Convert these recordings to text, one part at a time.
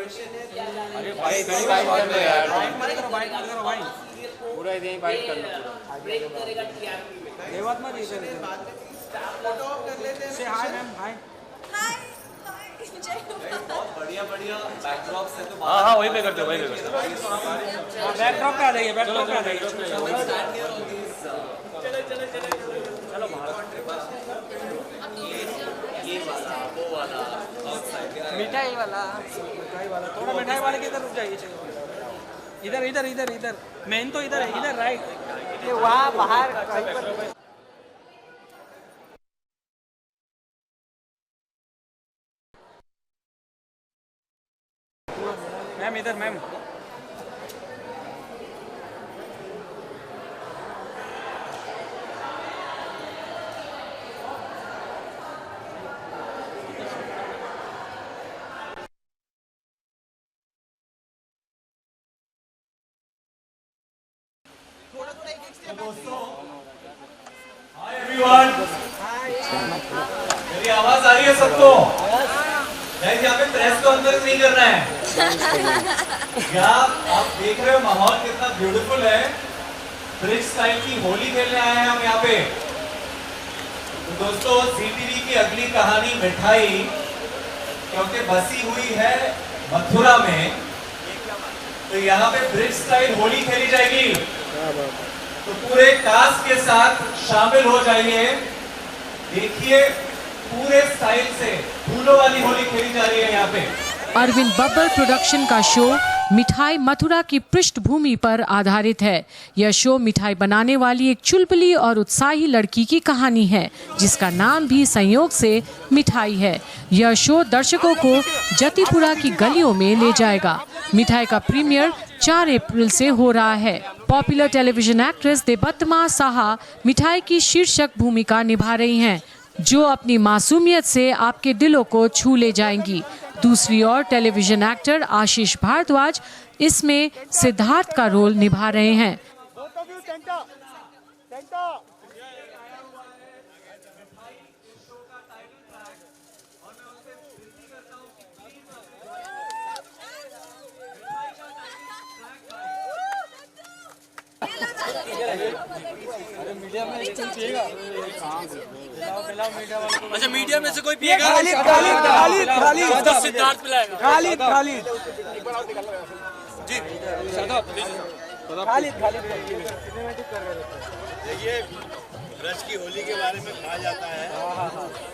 अरे भाई बाइट कर लो यार, बाइट करो भाई, पूरा इधर ही बाइट कर लो पूरा। ये बात मत इधर फोटो कर लेते हैं। से हाय मैम, हाय हाय बहुत बढ़िया बढ़िया बैकड्रॉप्स है तो हाँ हाँ वही पे करते हो, वही पे करते हो। बैकड्रॉप पे आ जाइए, बैकड्रॉप पे आ जाइए। चलो मिठाई वाला थोड़ा मिठाई वाले के इधर रुक जाइए, इधर इधर इधर इधर, मेन तो इधर है, इधर राइट। ये वहाँ बाहर कहीं पर मैम इधर मैम। हाय एवरीवन, मेरी आवाज आ रही है सबको? गाइस यहाँ पे प्रेस कॉन्फ्रेंस नहीं करना है। क्या आप देख रहे हो माहौल कितना ब्यूटीफुल है? ब्रिज स्टाइल की होली खेलने आए हैं हम यहाँ पे। तो दोस्तों ZTV की अगली कहानी मिठाई, क्योंकि बसी हुई है मथुरा में, तो यहाँ पे ब्रिज स्टाइल होली खेली जाएगी। तो पूरे कास्ट के साथ शामिल हो जाइए। देखिए पूरे स्टाइल से फूलों वाली होली खेली जा रही है यहाँ पे। अरविंद बब्बर प्रोडक्शन का शो मिठाई मथुरा की पृष्ठभूमि पर आधारित है। यह शो मिठाई बनाने वाली एक चुलबुली और उत्साही लड़की की कहानी है, जिसका नाम भी संयोग से मिठाई है। यह शो दर्शकों को जतीपुरा की गलियों में ले जाएगा। मिठाई का प्रीमियर 4 अप्रैल से हो रहा है। पॉपुलर टेलीविजन एक्ट्रेस देबत्मा साहा मिठाई की शीर्षक भूमिका निभा रही हैं, जो अपनी मासूमियत से आपके दिलों को छू ले जाएंगी। दूसरी ओर टेलीविजन एक्टर आशीष भारद्वाज इसमें सिद्धार्थ का रोल निभा रहे हैं। अच्छा मीडिया में से कोई पिएगा? सिद्धार्थ पिलाएगा। खालिद जी देखिए ब्रज की होली के बारे में कहा जाता है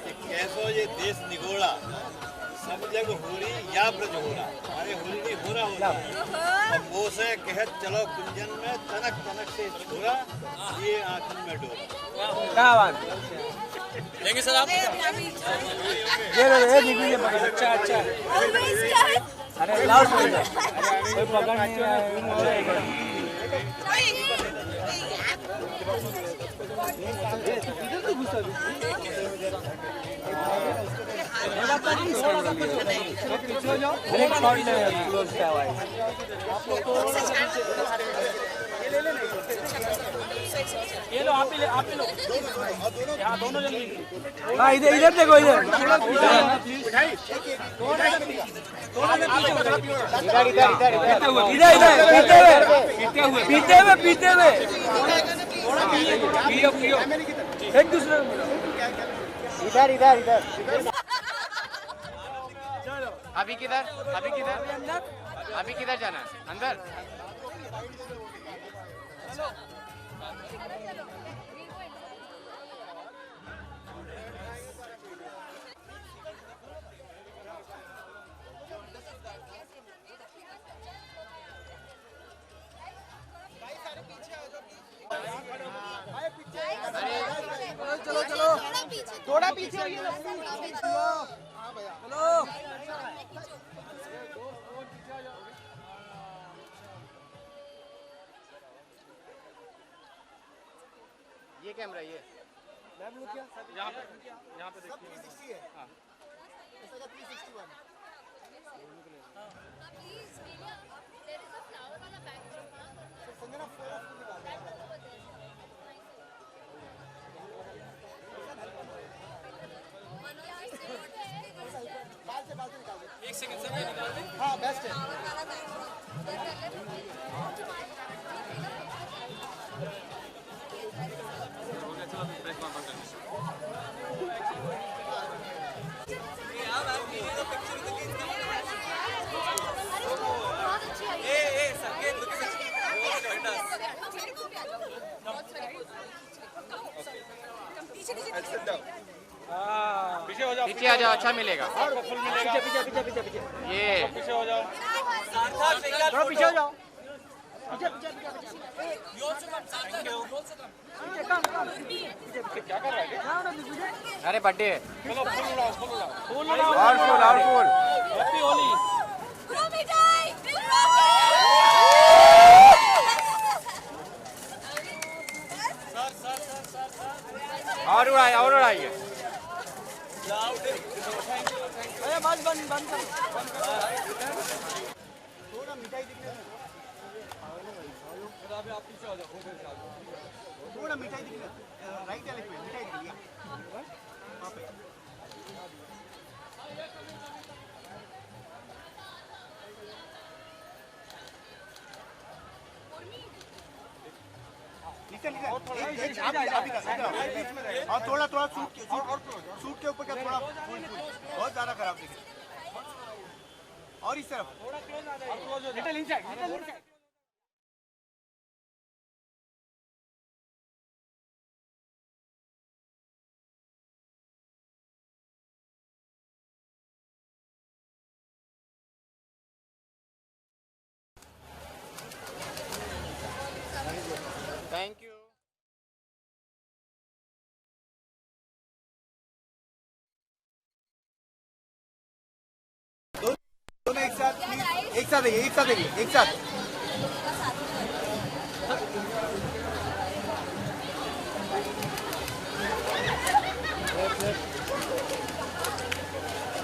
कि कैसो ये देश निगोड़ा, सब जग होली या ब्रज होरा। हमारे होली नहीं हो रहा होता। अब वो से कहत चलो कुंजन में तनक तनक से छोरा, ये आंखन में डोरा। लेंगे सर आप? अच्छा अच्छा अरे लाउड कोई पकड़ नहीं रहा है। ये लो, आप ही लो यहाँ दोनों जल्दी। हाँ इधर देखो, इधर पीते हुए एक दूसरे इधर अभी किधर जाना है? अंदर। चलो थोड़ा पीछे चलो। ये कैमरा ये यहाँ पे देखिए। हाँ हाँ बेस्ट है। पीछे आ जाओ, अच्छा मिलेगा। पीछे पीछे पीछे पीछे पीछे ये पीछे हो जाओ, थोड़ा पीछे हो जाओ, पीछे पीछे पीछे क्या कर रहा है? अरे बर्थडे चलो फूल उड़ाओ, फूल उड़ाओ, फूल और फूल और फूल। हैप्पी होली। और उड़ाइए। अरे बस बंद बंद कर, थोड़ा मिठाई दिखने दो। आप पीछे हो जाओ, थोड़ा मिठाई दिखने दो। राइट वाले पे मिठाई दिख लिया वहाँ पे। और थोड़ा थोड़ा सूट के ऊपर क्या थोड़ा फूल बहुत ज्यादा खराब दिखे। और इस तरफ लिटिल इनसाइड। Thank you. दोनों एक साथ प्लीज, एक साथ देखिए, एक साथ देखिए, एक साथ।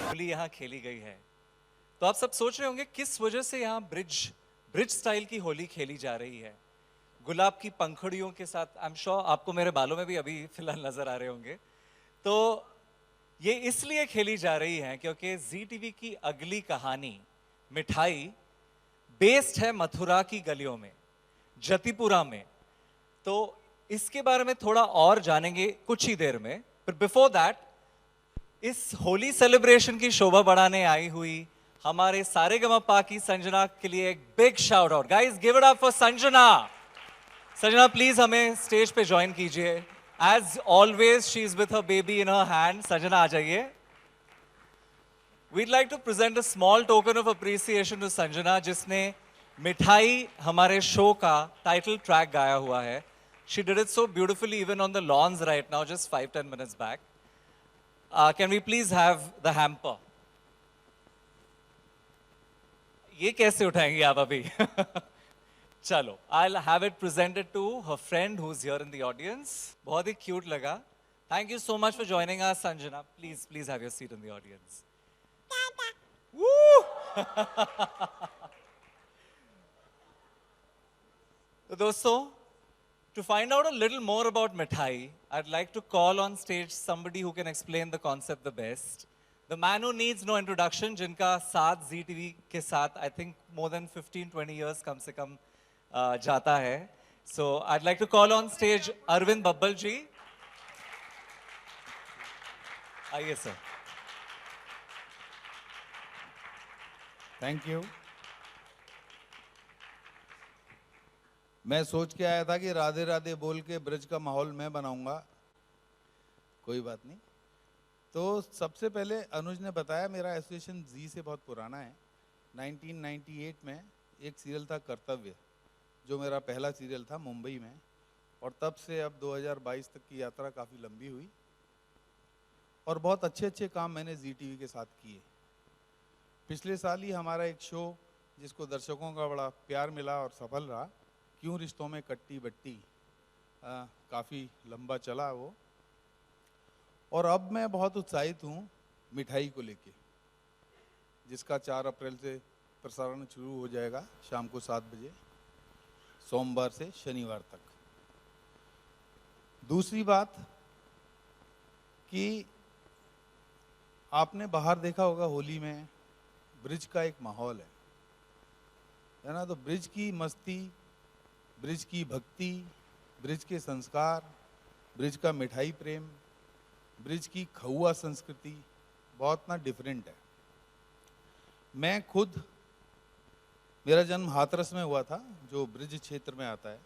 होली यहाँ खेली गई है, तो आप सब सोच रहे होंगे किस वजह से यहाँ ब्रिज स्टाइल की होली खेली जा रही है। गुलाब की पंखुड़ियों के साथ, आई एम श्योर आपको मेरे बालों में भी अभी फिलहाल नजर आ रहे होंगे। तो ये इसलिए खेली जा रही है क्योंकि जी टीवी की अगली कहानी मिठाई बेस्ड है मथुरा की गलियों में, जतिपुरा में। तो इसके बारे में थोड़ा और जानेंगे कुछ ही देर में, पर बिफोर दैट इस होली सेलिब्रेशन की शोभा बढ़ाने आई हुई हमारे सारेगामापा की संजना के लिए एक big shout out. Guys give it up for Sanjana. Sanjana please हमें स्टेज पे ज्वाइन कीजिए। As always she is with her baby in her hand. Sanjana आ जाइए। We'd like to present a small token of appreciation to Sanjana, जिसने मिठाई हमारे show का title track गाया हुआ है। She did it so beautifully even on the lawns right now, just 5-10 minutes back. Can we please have the hamper? ये कैसे उठाएंगे आप अभी? चलो, I'll have it presented to her friend who's here in the audience. बहुत ही cute लगा. Thank you so much for joining us, Sanjana. Please have your seat in the audience. Woo! तो दोस्तों, to find out a little more about Mithai, I'd like to call on stage somebody who can explain the concept the best. The man who needs no introduction, जिनका साथ जी TV के साथ I think more than 15-20 years कम से कम जाता है. So I'd like to call on stage Arvind Babbal ji. आइए sir. Thank you. मैं सोच के आया था कि राधे राधे बोल के ब्रज का माहौल मैं बनाऊंगा, कोई बात नहीं. तो सबसे पहले अनुज ने बताया मेरा एसोसिएशन जी से बहुत पुराना है. 1998 में एक सीरियल था कर्तव्य, जो मेरा पहला सीरियल था मुंबई में, और तब से अब 2022 तक की यात्रा काफ़ी लंबी हुई और बहुत अच्छे अच्छे काम मैंने जी टीवी के साथ किए. पिछले साल ही हमारा एक शो जिसको दर्शकों का बड़ा प्यार मिला और सफल रहा, क्यों रिश्तों में कट्टी बट्टी, काफ़ी लंबा चला वो. और अब मैं बहुत उत्साहित हूँ मिठाई को लेके, जिसका 4 अप्रैल से प्रसारण शुरू हो जाएगा शाम को 7 बजे, सोमवार से शनिवार तक. दूसरी बात कि आपने बाहर देखा होगा होली में ब्रिज का एक माहौल है ना। तो ब्रिज की मस्ती, ब्रिज की भक्ति, ब्रिज के संस्कार, ब्रिज का मिठाई प्रेम, ब्रिज की खौआ संस्कृति बहुत ना डिफरेंट है। मैं खुद, मेरा जन्म हाथरस में हुआ था जो ब्रिज क्षेत्र में आता है,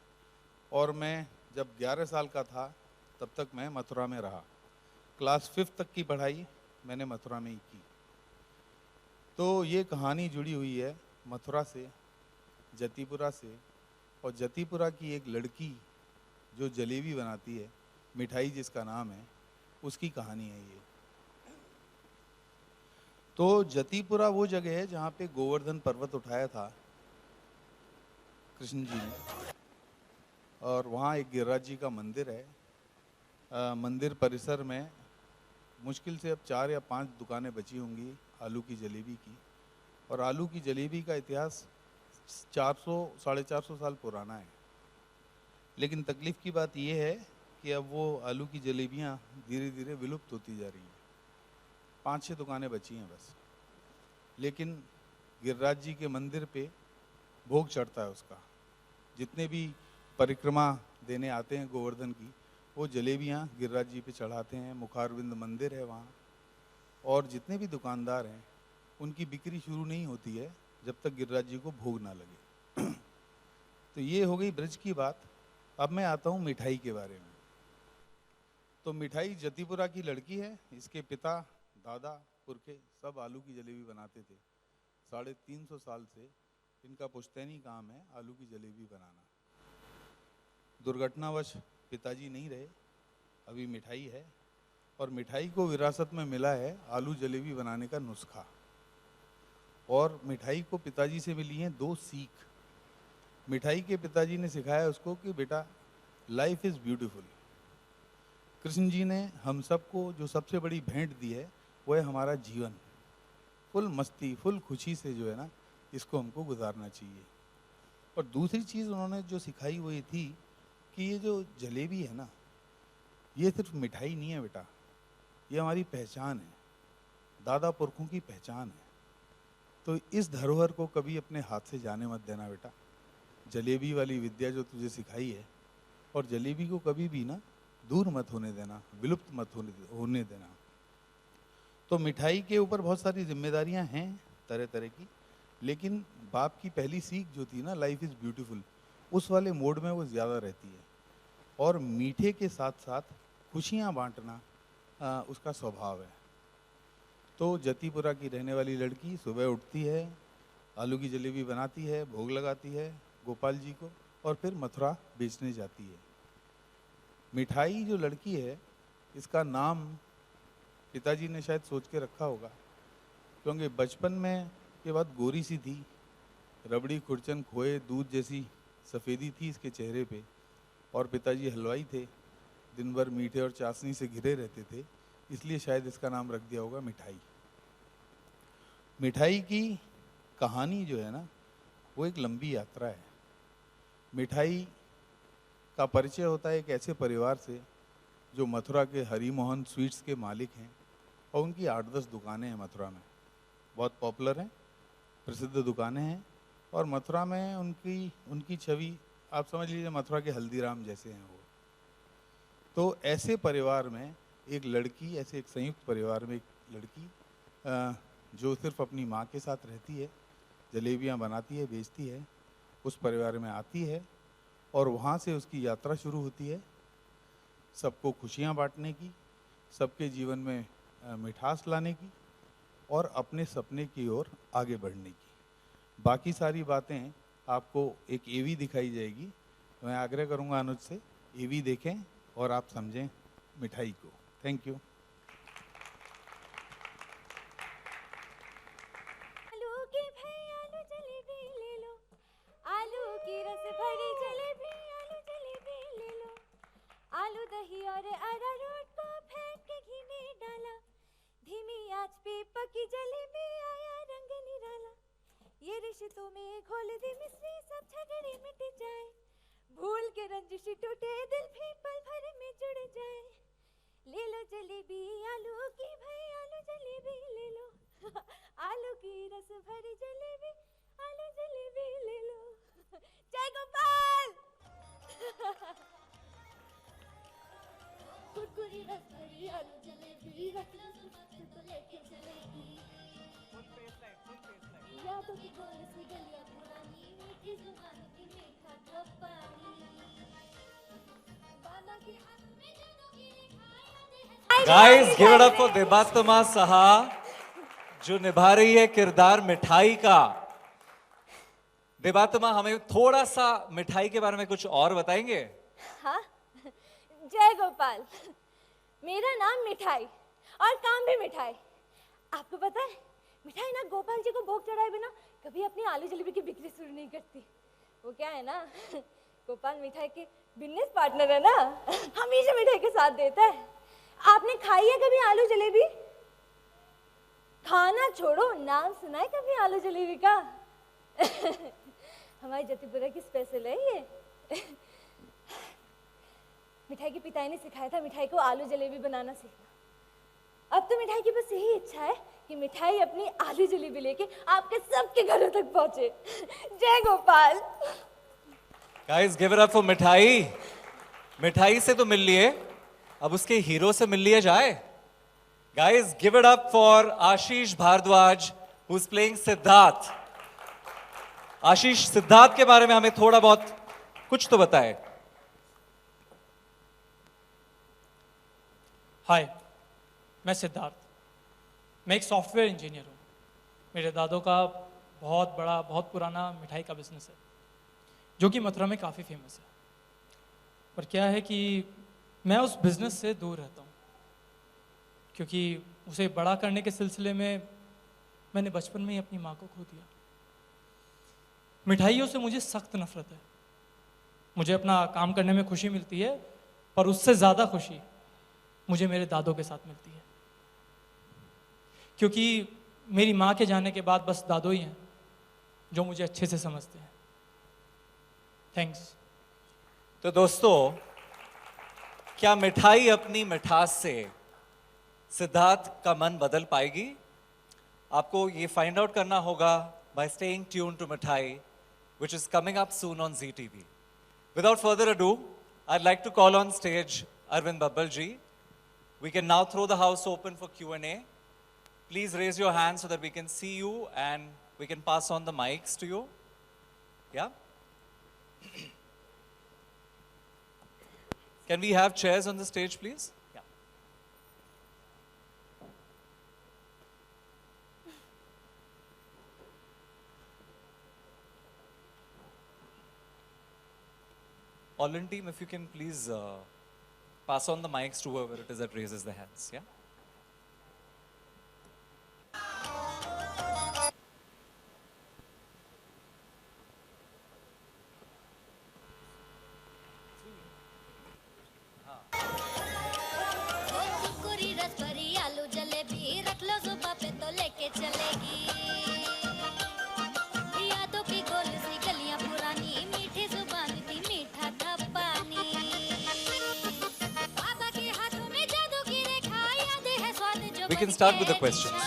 और मैं जब 11 साल का था तब तक मैं मथुरा में रहा। क्लास 5 तक की पढ़ाई मैंने मथुरा में ही की। तो ये कहानी जुड़ी हुई है मथुरा से, जतीपुरा से, और जतीपुरा की एक लड़की जो जलेबी बनाती है, मिठाई जिसका नाम है, उसकी कहानी है ये। तो जतीपुरा वो जगह है जहाँ पे गोवर्धन पर्वत उठाया था कृष्ण जी ने, और वहाँ एक गिरिराज जी का मंदिर है। मंदिर परिसर में मुश्किल से अब 4 या 5 दुकानें बची होंगी आलू की जलेबी की, और आलू की जलेबी का इतिहास 400-450 साल पुराना है। लेकिन तकलीफ़ की बात यह है कि अब वो आलू की जलेबियाँ धीरे धीरे विलुप्त होती जा रही हैं। 5-6 दुकानें बची हैं बस। लेकिन गिरिराज जी के मंदिर पे भोग चढ़ता है उसका। जितने भी परिक्रमा देने आते हैं गोवर्धन की, वो जलेबियाँ गिरिराज जी पे चढ़ाते हैं। मुखारविंद मंदिर है वहाँ, और जितने भी दुकानदार हैं उनकी बिक्री शुरू नहीं होती है जब तक गिरिराज जी को भोग ना लगे। तो ये हो गई ब्रिज की बात। अब मैं आता हूँ मिठाई के बारे में। तो मिठाई जतीपुरा की लड़की है। इसके पिता, दादा, पुरखे सब आलू की जलेबी बनाते थे। 350 साल से इनका पुश्तैनी काम है आलू की जलेबी बनाना। दुर्घटनावश पिताजी नहीं रहे, अभी मिठाई है, और मिठाई को विरासत में मिला है आलू जलेबी बनाने का नुस्खा। और मिठाई को पिताजी से मिली हैं 2 सीख। मिठाई के पिताजी ने सिखाया उसको कि बेटा, life is beautiful. Krishna ji ने हम सबको जो सबसे बड़ी भेंट दी है वो है हमारा जीवन। फुल मस्ती, फुल खुशी से जो है ना, इसको हमको गुजारना चाहिए। और दूसरी चीज़ उन्होंने जो सिखाई वो ये थी कि ये जो जलेबी है ना, ये सिर्फ मिठाई नहीं है बेटा, ये हमारी पहचान है, दादा पुरखों की पहचान है। तो इस धरोहर को कभी अपने हाथ से जाने मत देना बेटा। जलेबी वाली विद्या जो तुझे सिखाई है, और जलेबी को कभी भी ना दूर मत होने देना, विलुप्त मत होने देना। तो मिठाई के ऊपर बहुत सारी जिम्मेदारियां हैं तरह तरह की, लेकिन बाप की पहली सीख जो थी ना, लाइफ इज़ ब्यूटीफुल, उस वाले मोड में वो ज़्यादा रहती है। और मीठे के साथ साथ खुशियाँ बांटना उसका स्वभाव है। तो जतीपुरा की रहने वाली लड़की सुबह उठती है, आलू की जलेबी बनाती है, भोग लगाती है गोपाल जी को, और फिर मथुरा बेचने जाती है। मिठाई जो लड़की है, इसका नाम पिताजी ने शायद सोच के रखा होगा, क्योंकि बचपन में ये बात गोरी सी थी, रबड़ी, खुरचन, खोए, दूध जैसी सफ़ेदी थी इसके चेहरे पे, और पिताजी हलवाई थे, दिन भर मीठे और चाशनी से घिरे रहते थे, इसलिए शायद इसका नाम रख दिया होगा मिठाई। मिठाई की कहानी जो है ना, वो एक लंबी यात्रा है। मिठाई का परिचय होता है एक ऐसे परिवार से जो मथुरा के हरी मोहन स्वीट्स के मालिक हैं, और उनकी 8-10 दुकानें हैं मथुरा में, बहुत पॉपुलर हैं, प्रसिद्ध दुकानें हैं। और मथुरा में उनकी छवि आप समझ लीजिए मथुरा के हल्दीराम जैसे हैं वो। तो ऐसे परिवार में एक लड़की, ऐसे एक संयुक्त परिवार में एक लड़की जो सिर्फ अपनी माँ के साथ रहती है, जलेबियाँ बनाती है, बेचती है, उस परिवार में आती है, और वहाँ से उसकी यात्रा शुरू होती है सबको खुशियाँ बांटने की, सबके जीवन में मिठास लाने की, और अपने सपने की ओर आगे बढ़ने की। बाकी सारी बातें आपको एक एवी दिखाई जाएगी। मैं आग्रह करूंगा अनुज से, एवी देखें और आप समझें मिठाई को। Thank you. आलू की भई आलू जलेबी ले लो, आलू की रस भरी जलेबी, आलू जलेबी ले लो। आलू दही और अरारोट को फेंट के घी में डाला, धीमी आंच पे पकी जलेबी आया रंग निराला। ये रिश्तों में घोल दी मिश्री, सब झगड़े मिट जाए, भूल के रंजिश टूटे दिल भी पल भर में जुड़ जाए। ले लो जलेबी आलू की भई आलू जलेबी ले लो। आलू की रस भरी जलेबी, आलू जलेबी ले लो। जय गोपाल। कुरकुरी रस भरी आलू जलेबी, रख लो सुबह तो लेके चलेगी। यादों की गोल सी गलियां पुरानी, मीठी जुबान की मीठा तो पानी। बाबा के हाथ में जादू की रेखाएं। Guys give it up for Debattama Saha जो निभा रही है किरदार मिठाई का। देबात्मा हमें थोड़ा सा मिठाई के बारे में कुछ और बताएंगे? हाँ, जय गोपाल। मेरा नाम मिठाई और काम भी मिठाई। आपको पता है मिठाई ना गोपाल जी को भोग चढ़ाए बिना कभी अपनी आलू जलेबी की बिक्री शुरू नहीं करती। वो क्या है ना, गोपाल मिठाई के बिजनेस पार्टनर है ना, हमेशा मिठाई के साथ देता है। आपने खाई है कभी आलू जलेबी? खाना छोड़ो, नाम सुना है कभी आलू जलेबी का? हमारी जतीपुरा की स्पेशल है ये। मिठाई के पिताई ने सिखाया था मिठाई को आलू जलेबी बनाना सीखना। अब तो मिठाई की बस यही इच्छा है कि मिठाई अपनी आलू जलेबी लेके आपके सबके घरों तक पहुंचे। जय Gopal. Guys give it up for मिठाई। मिठाई से तो मिल लिए, अब उसके हीरो से मिल लिया जाए। Guys give it up for Ashish Bhardwaj who is playing Siddharth. Ashish, Siddharth के बारे में हमें थोड़ा बहुत कुछ तो बताए। हाय, मैं सिद्धार्थ। मैं एक सॉफ्टवेयर इंजीनियर हूँ। मेरे दादों का बहुत बड़ा, बहुत पुराना मिठाई का बिजनेस है जो कि मथुरा में काफ़ी फेमस है। पर क्या है कि मैं उस बिज़नेस से दूर रहता हूँ क्योंकि उसे बड़ा करने के सिलसिले में मैंने बचपन में ही अपनी माँ को खो दिया। मिठाइयों से मुझे सख्त नफरत है। मुझे अपना काम करने में खुशी मिलती है, पर उससे ज़्यादा खुशी मुझे मेरे दादों के साथ मिलती है क्योंकि मेरी माँ के जाने के बाद बस दादो ही हैं जो मुझे अच्छे से समझते हैं। थैंक्स। तो दोस्तों, क्या मिठाई अपनी मिठास से सिद्धार्थ का मन बदल पाएगी? आपको ये फाइंड आउट करना होगा by staying tuned to Mithai, which is coming up soon on Zee TV. Without further ado, I'd like to call on stage Arvind Babbal ji. We can now throw the house open for Q&A. Please raise your hand so that we can see you and we can pass on the mics to you. Yeah? Can we have chairs on the stage, please? Yeah. All-in team, if you can please pass on the mics to whoever it is that raises their hands. Yeah? कुरकुरी रस भरी आलू जलेबी, रख लो सुबह पे तो लेके चलेगी। यादों की गोल सी गलियां पुरानी, मीठी जुबान थी मीठा था पानी। बाबा के हाथों में जादू की रेखा, याद है स्वाद जो We can start with the questions.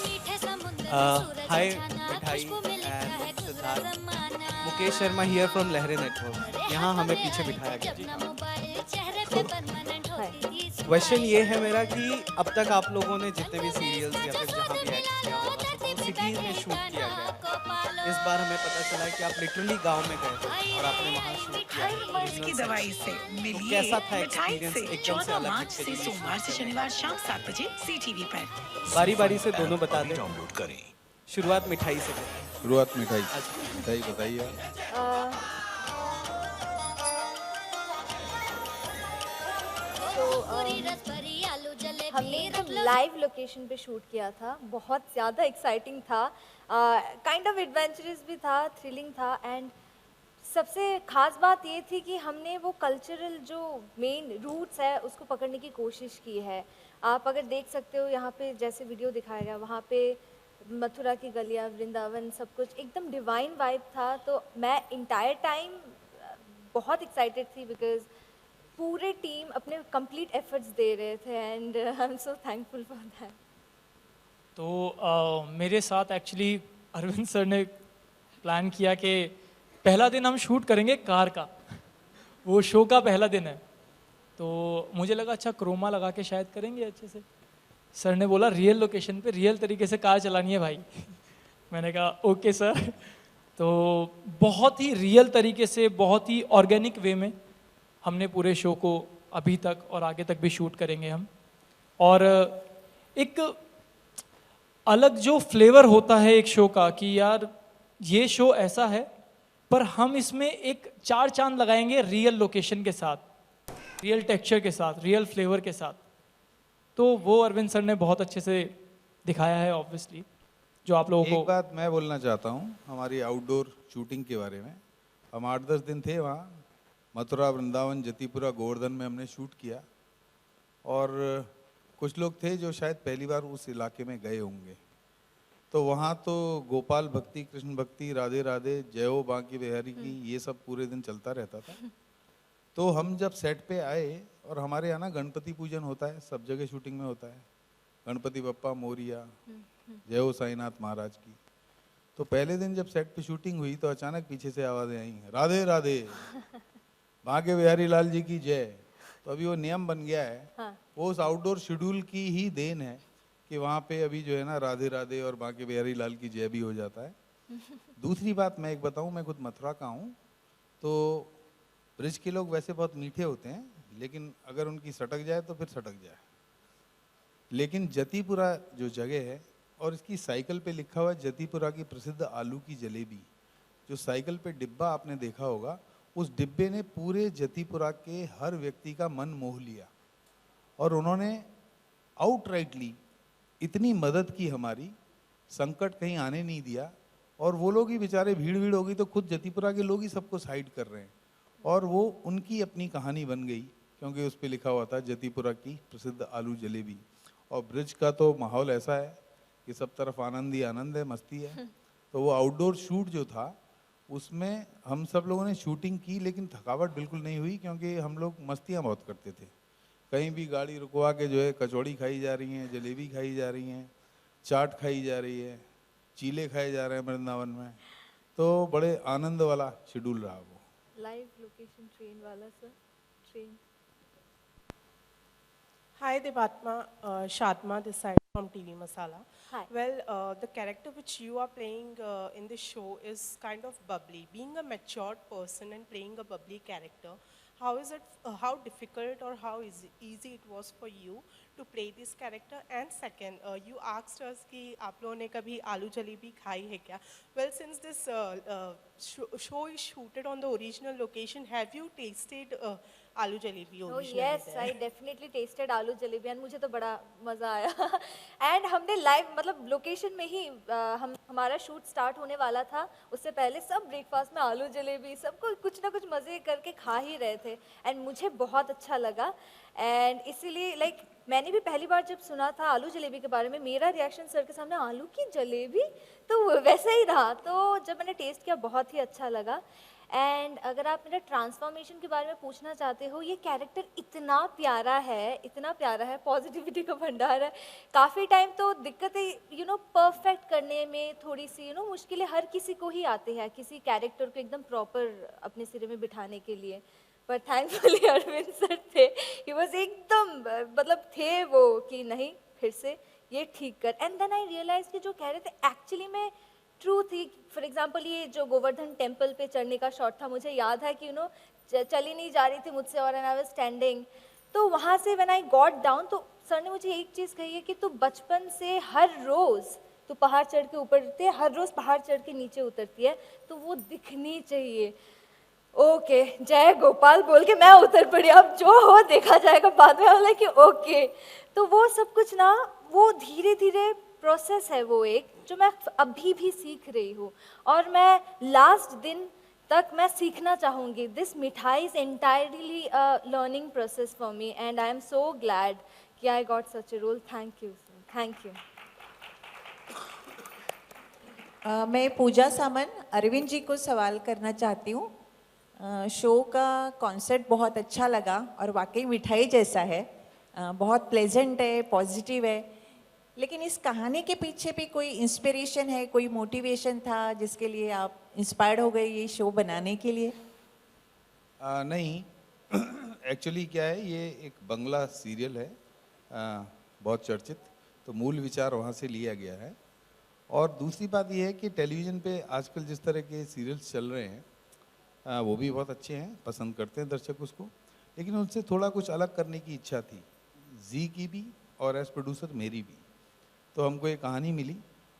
मीठे समुद्र में सूरज Hi, छाना, मिठाई खुशबू में लिखा है and गुजरा सिद्धार्थ। ज़माना। मुकेश शर्मा हियर फ्रॉम लहरे नेटवर्क। यहाँ हमें पीछे बिठाया गया। जब ना मोबाइल चेहरे पे परमानेंट होती थी क्वेश्चन ये है मेरा कि अब तक आप लोगों ने जितने भी सीरियल्स या फिर जहाँ भी एक्ट किया होगा तो सिटीज में शूट किया गया। इस बार हमें पता चला कि आप लिटरली गांव में गए थे और आपने वहाँ शूट किया। मर्ज की दवाई से मिलिए कैसा था मिठाई एक्सपीरियंस? से एकदम से 14 अलग मार्च से सोमवार से शनिवार शाम 7 बजे CTV पर। बारी बारी से दोनों बता दें। शुरुआत मिठाई से करें। शुरुआत मिठाई मिठाई बताइए। हमने एकदम लाइव लोकेशन पे शूट किया था। बहुत ज़्यादा एक्साइटिंग था, काइंड ऑफ एडवेंचरस भी था, थ्रिलिंग था। एंड सबसे ख़ास बात ये थी कि हमने वो कल्चरल जो मेन रूट्स है उसको पकड़ने की कोशिश की है। आप अगर देख सकते हो यहाँ पे जैसे वीडियो दिखाया गया, वहाँ पे मथुरा की गलियाँ, वृंदावन, सब कुछ एकदम डिवाइन वाइब था। तो मैं इंटायर टाइम बहुत एक्साइटेड थी बिकॉज पूरे टीम अपने कंप्लीट एफर्ट्स दे रहे थे and I am so thankful for that. तो मेरे साथ एक्चुअली अरविंद सर ने प्लान किया कि पहला दिन हम शूट करेंगे कार का, वो शो का पहला दिन है। तो मुझे लगा अच्छा क्रोमा लगा के शायद करेंगे अच्छे से। सर ने बोला रियल लोकेशन पे रियल तरीके से कार चलानी है भाई। मैंने कहा ओके सर। तो बहुत ही रियल तरीके से, बहुत ही ऑर्गेनिक वे में हमने पूरे शो को अभी तक और आगे तक भी शूट करेंगे हम। और एक अलग जो फ्लेवर होता है एक शो का कि यार ये शो ऐसा है, पर हम इसमें एक 4 चांद लगाएंगे रियल लोकेशन के साथ, रियल टेक्सचर के साथ, रियल फ्लेवर के साथ। तो वो अरविंद सर ने बहुत अच्छे से दिखाया है ऑब्वियसली, जो आप लोगों को। एक बात मैं बोलना चाहता हूँ हमारी आउटडोर शूटिंग के बारे में। हम 8-10 दिन थे वहाँ, मथुरा, वृंदावन, जतीपुरा, गोवर्धन में हमने शूट किया। और कुछ लोग थे जो शायद पहली बार उस इलाके में गए होंगे। तो वहाँ तो गोपाल भक्ति, कृष्ण भक्ति, राधे राधे, जय हो बांके बिहारी की, ये सब पूरे दिन चलता रहता था। तो हम जब सेट पे आए, और हमारे यहाँ ना गणपति पूजन होता है, सब जगह शूटिंग में होता है, गणपति बप्पा मोरिया, जय हो साईनाथ महाराज की। तो पहले दिन जब सेट पे शूटिंग हुई तो अचानक पीछे से आवाज़ें आई, राधे राधे, बांके बिहारी लाल जी की जय। तो अभी वो नियम बन गया है। हाँ। वो उस आउटडोर शेड्यूल की ही देन है कि वहाँ पे अभी जो है ना राधे राधे और बांके बिहारी लाल की जय भी हो जाता है। दूसरी बात मैं एक बताऊँ, मैं खुद मथुरा का हूँ। तो ब्रिज के लोग वैसे बहुत मीठे होते हैं, लेकिन अगर उनकी सटक जाए तो फिर सटक जाए। लेकिन जतीपुरा जो जगह है, और इसकी साइकिल पे लिखा हुआ है जतीपुरा की प्रसिद्ध आलू की जलेबी। जो साइकिल पे डिब्बा आपने देखा होगा, उस डिब्बे ने पूरे जतीपुरा के हर व्यक्ति का मन मोह लिया। और उन्होंने आउटराइटली इतनी मदद की हमारी, संकट कहीं आने नहीं दिया। और वो लोग ही बेचारे, भीड़ भीड़ हो गई तो खुद जतीपुरा के लोग ही सबको साइड कर रहे हैं। और वो उनकी अपनी कहानी बन गई, क्योंकि उस पर लिखा हुआ था जतीपुरा की प्रसिद्ध आलू जलेबी। और ब्रिज का तो माहौल ऐसा है कि सब तरफ आनंद ही आनंद है, मस्ती है। तो वो आउटडोर शूट जो था, उसमें हम सब लोगों ने शूटिंग की, लेकिन थकावट बिल्कुल नहीं हुई, क्योंकि हम लोग मस्तियाँ बहुत करते थे। कहीं भी गाड़ी रुकवा के जो है कचौड़ी खाई जा रही हैं, जलेबी खाई जा रही हैं, चाट खाई जा रही है, चीले खाए जा रहे हैं वृंदावन में। तो बड़े आनंद वाला शेड्यूल रहा वो। लाइव लोकेशन ट्रेन वाला sir, train. Hi Devatma, Shadma this side from TV Masala. Hi. Well, the character which you are playing in the show is kind of bubbly. Being a matured person and playing a bubbly character, how is it? How difficult or how easy it was for you to play this character? And second, you asked us कि आप लोगों ने कभी आलू जलेबी खाई है क्या? Well, since this show is shooted on the original location, have you tasted आलू jalebi originally? Yes, I definitely tasted आलू जलेबी and मुझे तो बड़ा मज़ा आया। And हमने लाइव मतलब लोकेशन में ही हमारा शूट स्टार्ट होने वाला था, उससे पहले सब ब्रेकफास्ट में आलू जलेबी, सबको कुछ ना कुछ मज़े करके खा ही रहे थे। एंड मुझे बहुत अच्छा लगा। एंड इसीलिए लाइक मैंने भी पहली बार जब सुना था आलू जलेबी के बारे में, मेरा रिएक्शन सर के सामने आलू की जलेबी, तो वैसा ही रहा। तो जब मैंने टेस्ट किया बहुत ही अच्छा लगा। एंड अगर आप मेरा ट्रांसफॉर्मेशन के बारे में पूछना चाहते हो, ये कैरेक्टर इतना प्यारा है, पॉजिटिविटी का भंडार है। काफ़ी टाइम तो दिक्कतें परफेक्ट करने में थोड़ी सी मुश्किलें हर किसी को ही आती है, किसी कैरेक्टर को एकदम प्रॉपर अपने सिरे में बिठाने के लिए। पर थैंकफुली अरविंद सर थे, ही वाज एकदम मतलब थे वो कि नहीं फिर से ये ठीक कर। एंड देन आई रियलाइज कि जो कह रहे थे एक्चुअली में ट्रू थी। फॉर एग्जाम्पल ये जो गोवर्धन टेम्पल पे चढ़ने का शॉट था, मुझे याद है कि चली नहीं जा रही थी मुझसे और एंड आई वाज स्टैंडिंग। तो वहाँ से व्हेन आई गॉट डाउन, तो सर ने मुझे एक चीज़ कही है कि तू बचपन से हर रोज़ तू पहाड़ चढ़ के ऊपर उतरती है, हर रोज़ पहाड़ चढ़ के नीचे उतरती है, तो वो दिखनी चाहिए। ओके जय गोपाल बोल के मैं उतर पड़ी, अब जो हो देखा जाएगा बाद में। बोला कि ओके। तो वो सब कुछ ना, वो धीरे धीरे प्रोसेस है, वो एक जो मैं अभी भी सीख रही हूँ और मैं लास्ट दिन तक मैं सीखना चाहूँगी। This Mithai is entirely learning process for me and I am so glad कि I got such a role. Thank you, thank you. मैं पूजा सामन अरविंद जी को सवाल करना चाहती हूँ। शो का कॉन्सेप्ट बहुत अच्छा लगा और वाकई मिठाई जैसा है, बहुत प्लेजेंट है, पॉजिटिव है। लेकिन इस कहानी के पीछे भी कोई इंस्पिरेशन है, कोई मोटिवेशन था जिसके लिए आप इंस्पायर्ड हो गए ये शो बनाने के लिए? नहीं, एक्चुअली क्या है, ये एक बंगला सीरियल है, बहुत चर्चित, तो मूल विचार वहाँ से लिया गया है। और दूसरी बात ये है कि टेलीविज़न पे आजकल जिस तरह के सीरियल्स चल रहे हैं वो भी बहुत अच्छे हैं, पसंद करते हैं दर्शक उसको, लेकिन उनसे थोड़ा कुछ अलग करने की इच्छा थी, जी की भी और एज प्रोड्यूसर मेरी भी। तो हमको ये कहानी मिली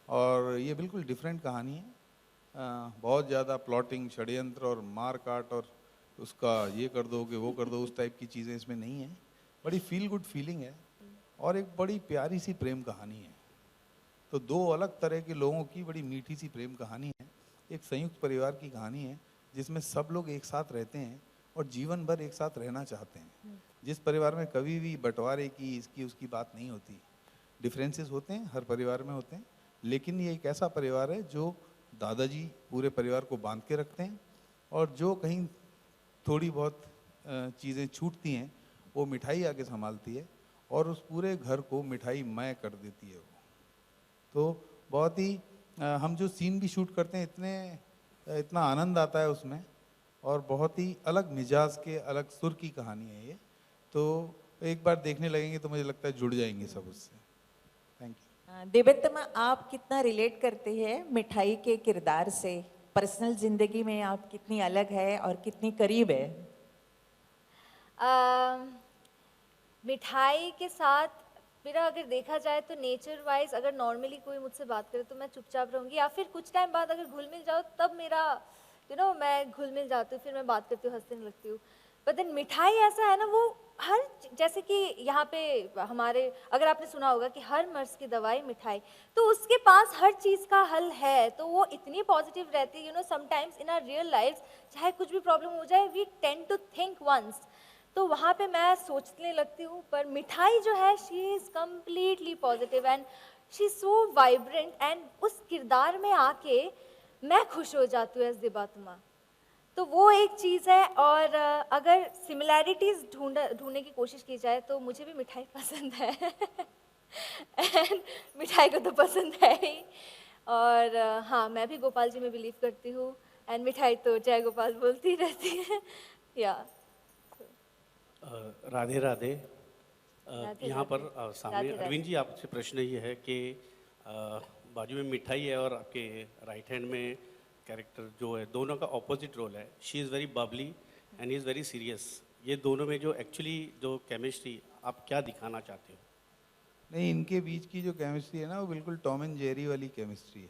और ये बिल्कुल डिफरेंट कहानी है, बहुत ज़्यादा प्लॉटिंग, षड्यंत्र और मार काट और उसका ये कर दो कि वो कर दो, उस टाइप की चीज़ें इसमें नहीं है। बड़ी फील गुड फीलिंग है और एक बड़ी प्यारी सी प्रेम कहानी है। तो दो अलग तरह के लोगों की बड़ी मीठी सी प्रेम कहानी है, एक संयुक्त परिवार की कहानी है जिसमें सब लोग एक साथ रहते हैं और जीवन भर एक साथ रहना चाहते हैं। जिस परिवार में कभी भी बंटवारे की, इसकी उसकी बात नहीं होती, डिफरेंसेस होते हैं, हर परिवार में होते हैं, लेकिन ये एक ऐसा परिवार है जो दादाजी पूरे परिवार को बांध के रखते हैं और जो कहीं थोड़ी बहुत चीज़ें छूटती हैं वो मिठाई आके संभालती है और उस पूरे घर को मिठाई मय कर देती है वो। तो बहुत ही हम जो सीन भी शूट करते हैं इतना आनंद आता है उसमें और बहुत ही अलग मिजाज के, अलग सुर की कहानी है ये। तो एक बार देखने लगेंगे तो मुझे लगता है जुड़ जाएंगे सब उससे। Thank you. देवोत्तमा, आप कितना रिलेट करते हैं मिठाई के किरदार से? पर्सनल जिंदगी में आप कितनी अलग है और कितनी करीब है? मिठाई के साथ मेरा अगर देखा जाए तो नेचर वाइज अगर नॉर्मली कोई मुझसे बात करे तो मैं चुपचाप रहूँगी, या फिर कुछ टाइम बाद अगर घुल मिल जाओ तब मेरा मैं घुल मिल जाती हूँ, फिर मैं बात करती हूँ, हंसने लगती हूँ। बट देन मिठाई ऐसा है ना, वो हर जैसे कि यहाँ पे हमारे, अगर आपने सुना होगा कि हर मर्ज की दवाई मिठाई, तो उसके पास हर चीज़ का हल है। तो वो इतनी पॉजिटिव रहती है, sometimes in our real life चाहे कुछ भी प्रॉब्लम हो जाए, we tend to think once, तो वहाँ पे मैं सोचने लगती हूँ। पर मिठाई जो है, she is completely positive and she is so vibrant, and उस किरदार में आके मैं खुश हो जाती हूँ एज देवोत्तमा। तो वो एक चीज़ है। और अगर सिमिलैरिटीज़ ढूंढने की कोशिश की जाए तो मुझे भी मिठाई पसंद है एंड मिठाई को तो पसंद है ही। और हाँ, मैं भी गोपाल जी में बिलीव करती हूँ एंड मिठाई तो जय गोपाल बोलती रहती है। या राधे राधे। यहाँ पर सामने अरविंद जी, आपसे प्रश्न ये है कि बाजू में मिठाई है और आपके राइट हैंड में कैरेक्टर जो है, दोनों का ऑपोजिट रोल है। She is very Babli and he is very serious. ये दोनों में जो एक्चुअली जो केमिस्ट्री, आप क्या दिखाना चाहते हो? नहीं, इनके बीच की जो केमिस्ट्री है ना, वो बिल्कुल टॉम एंड जेरी वाली केमिस्ट्री है।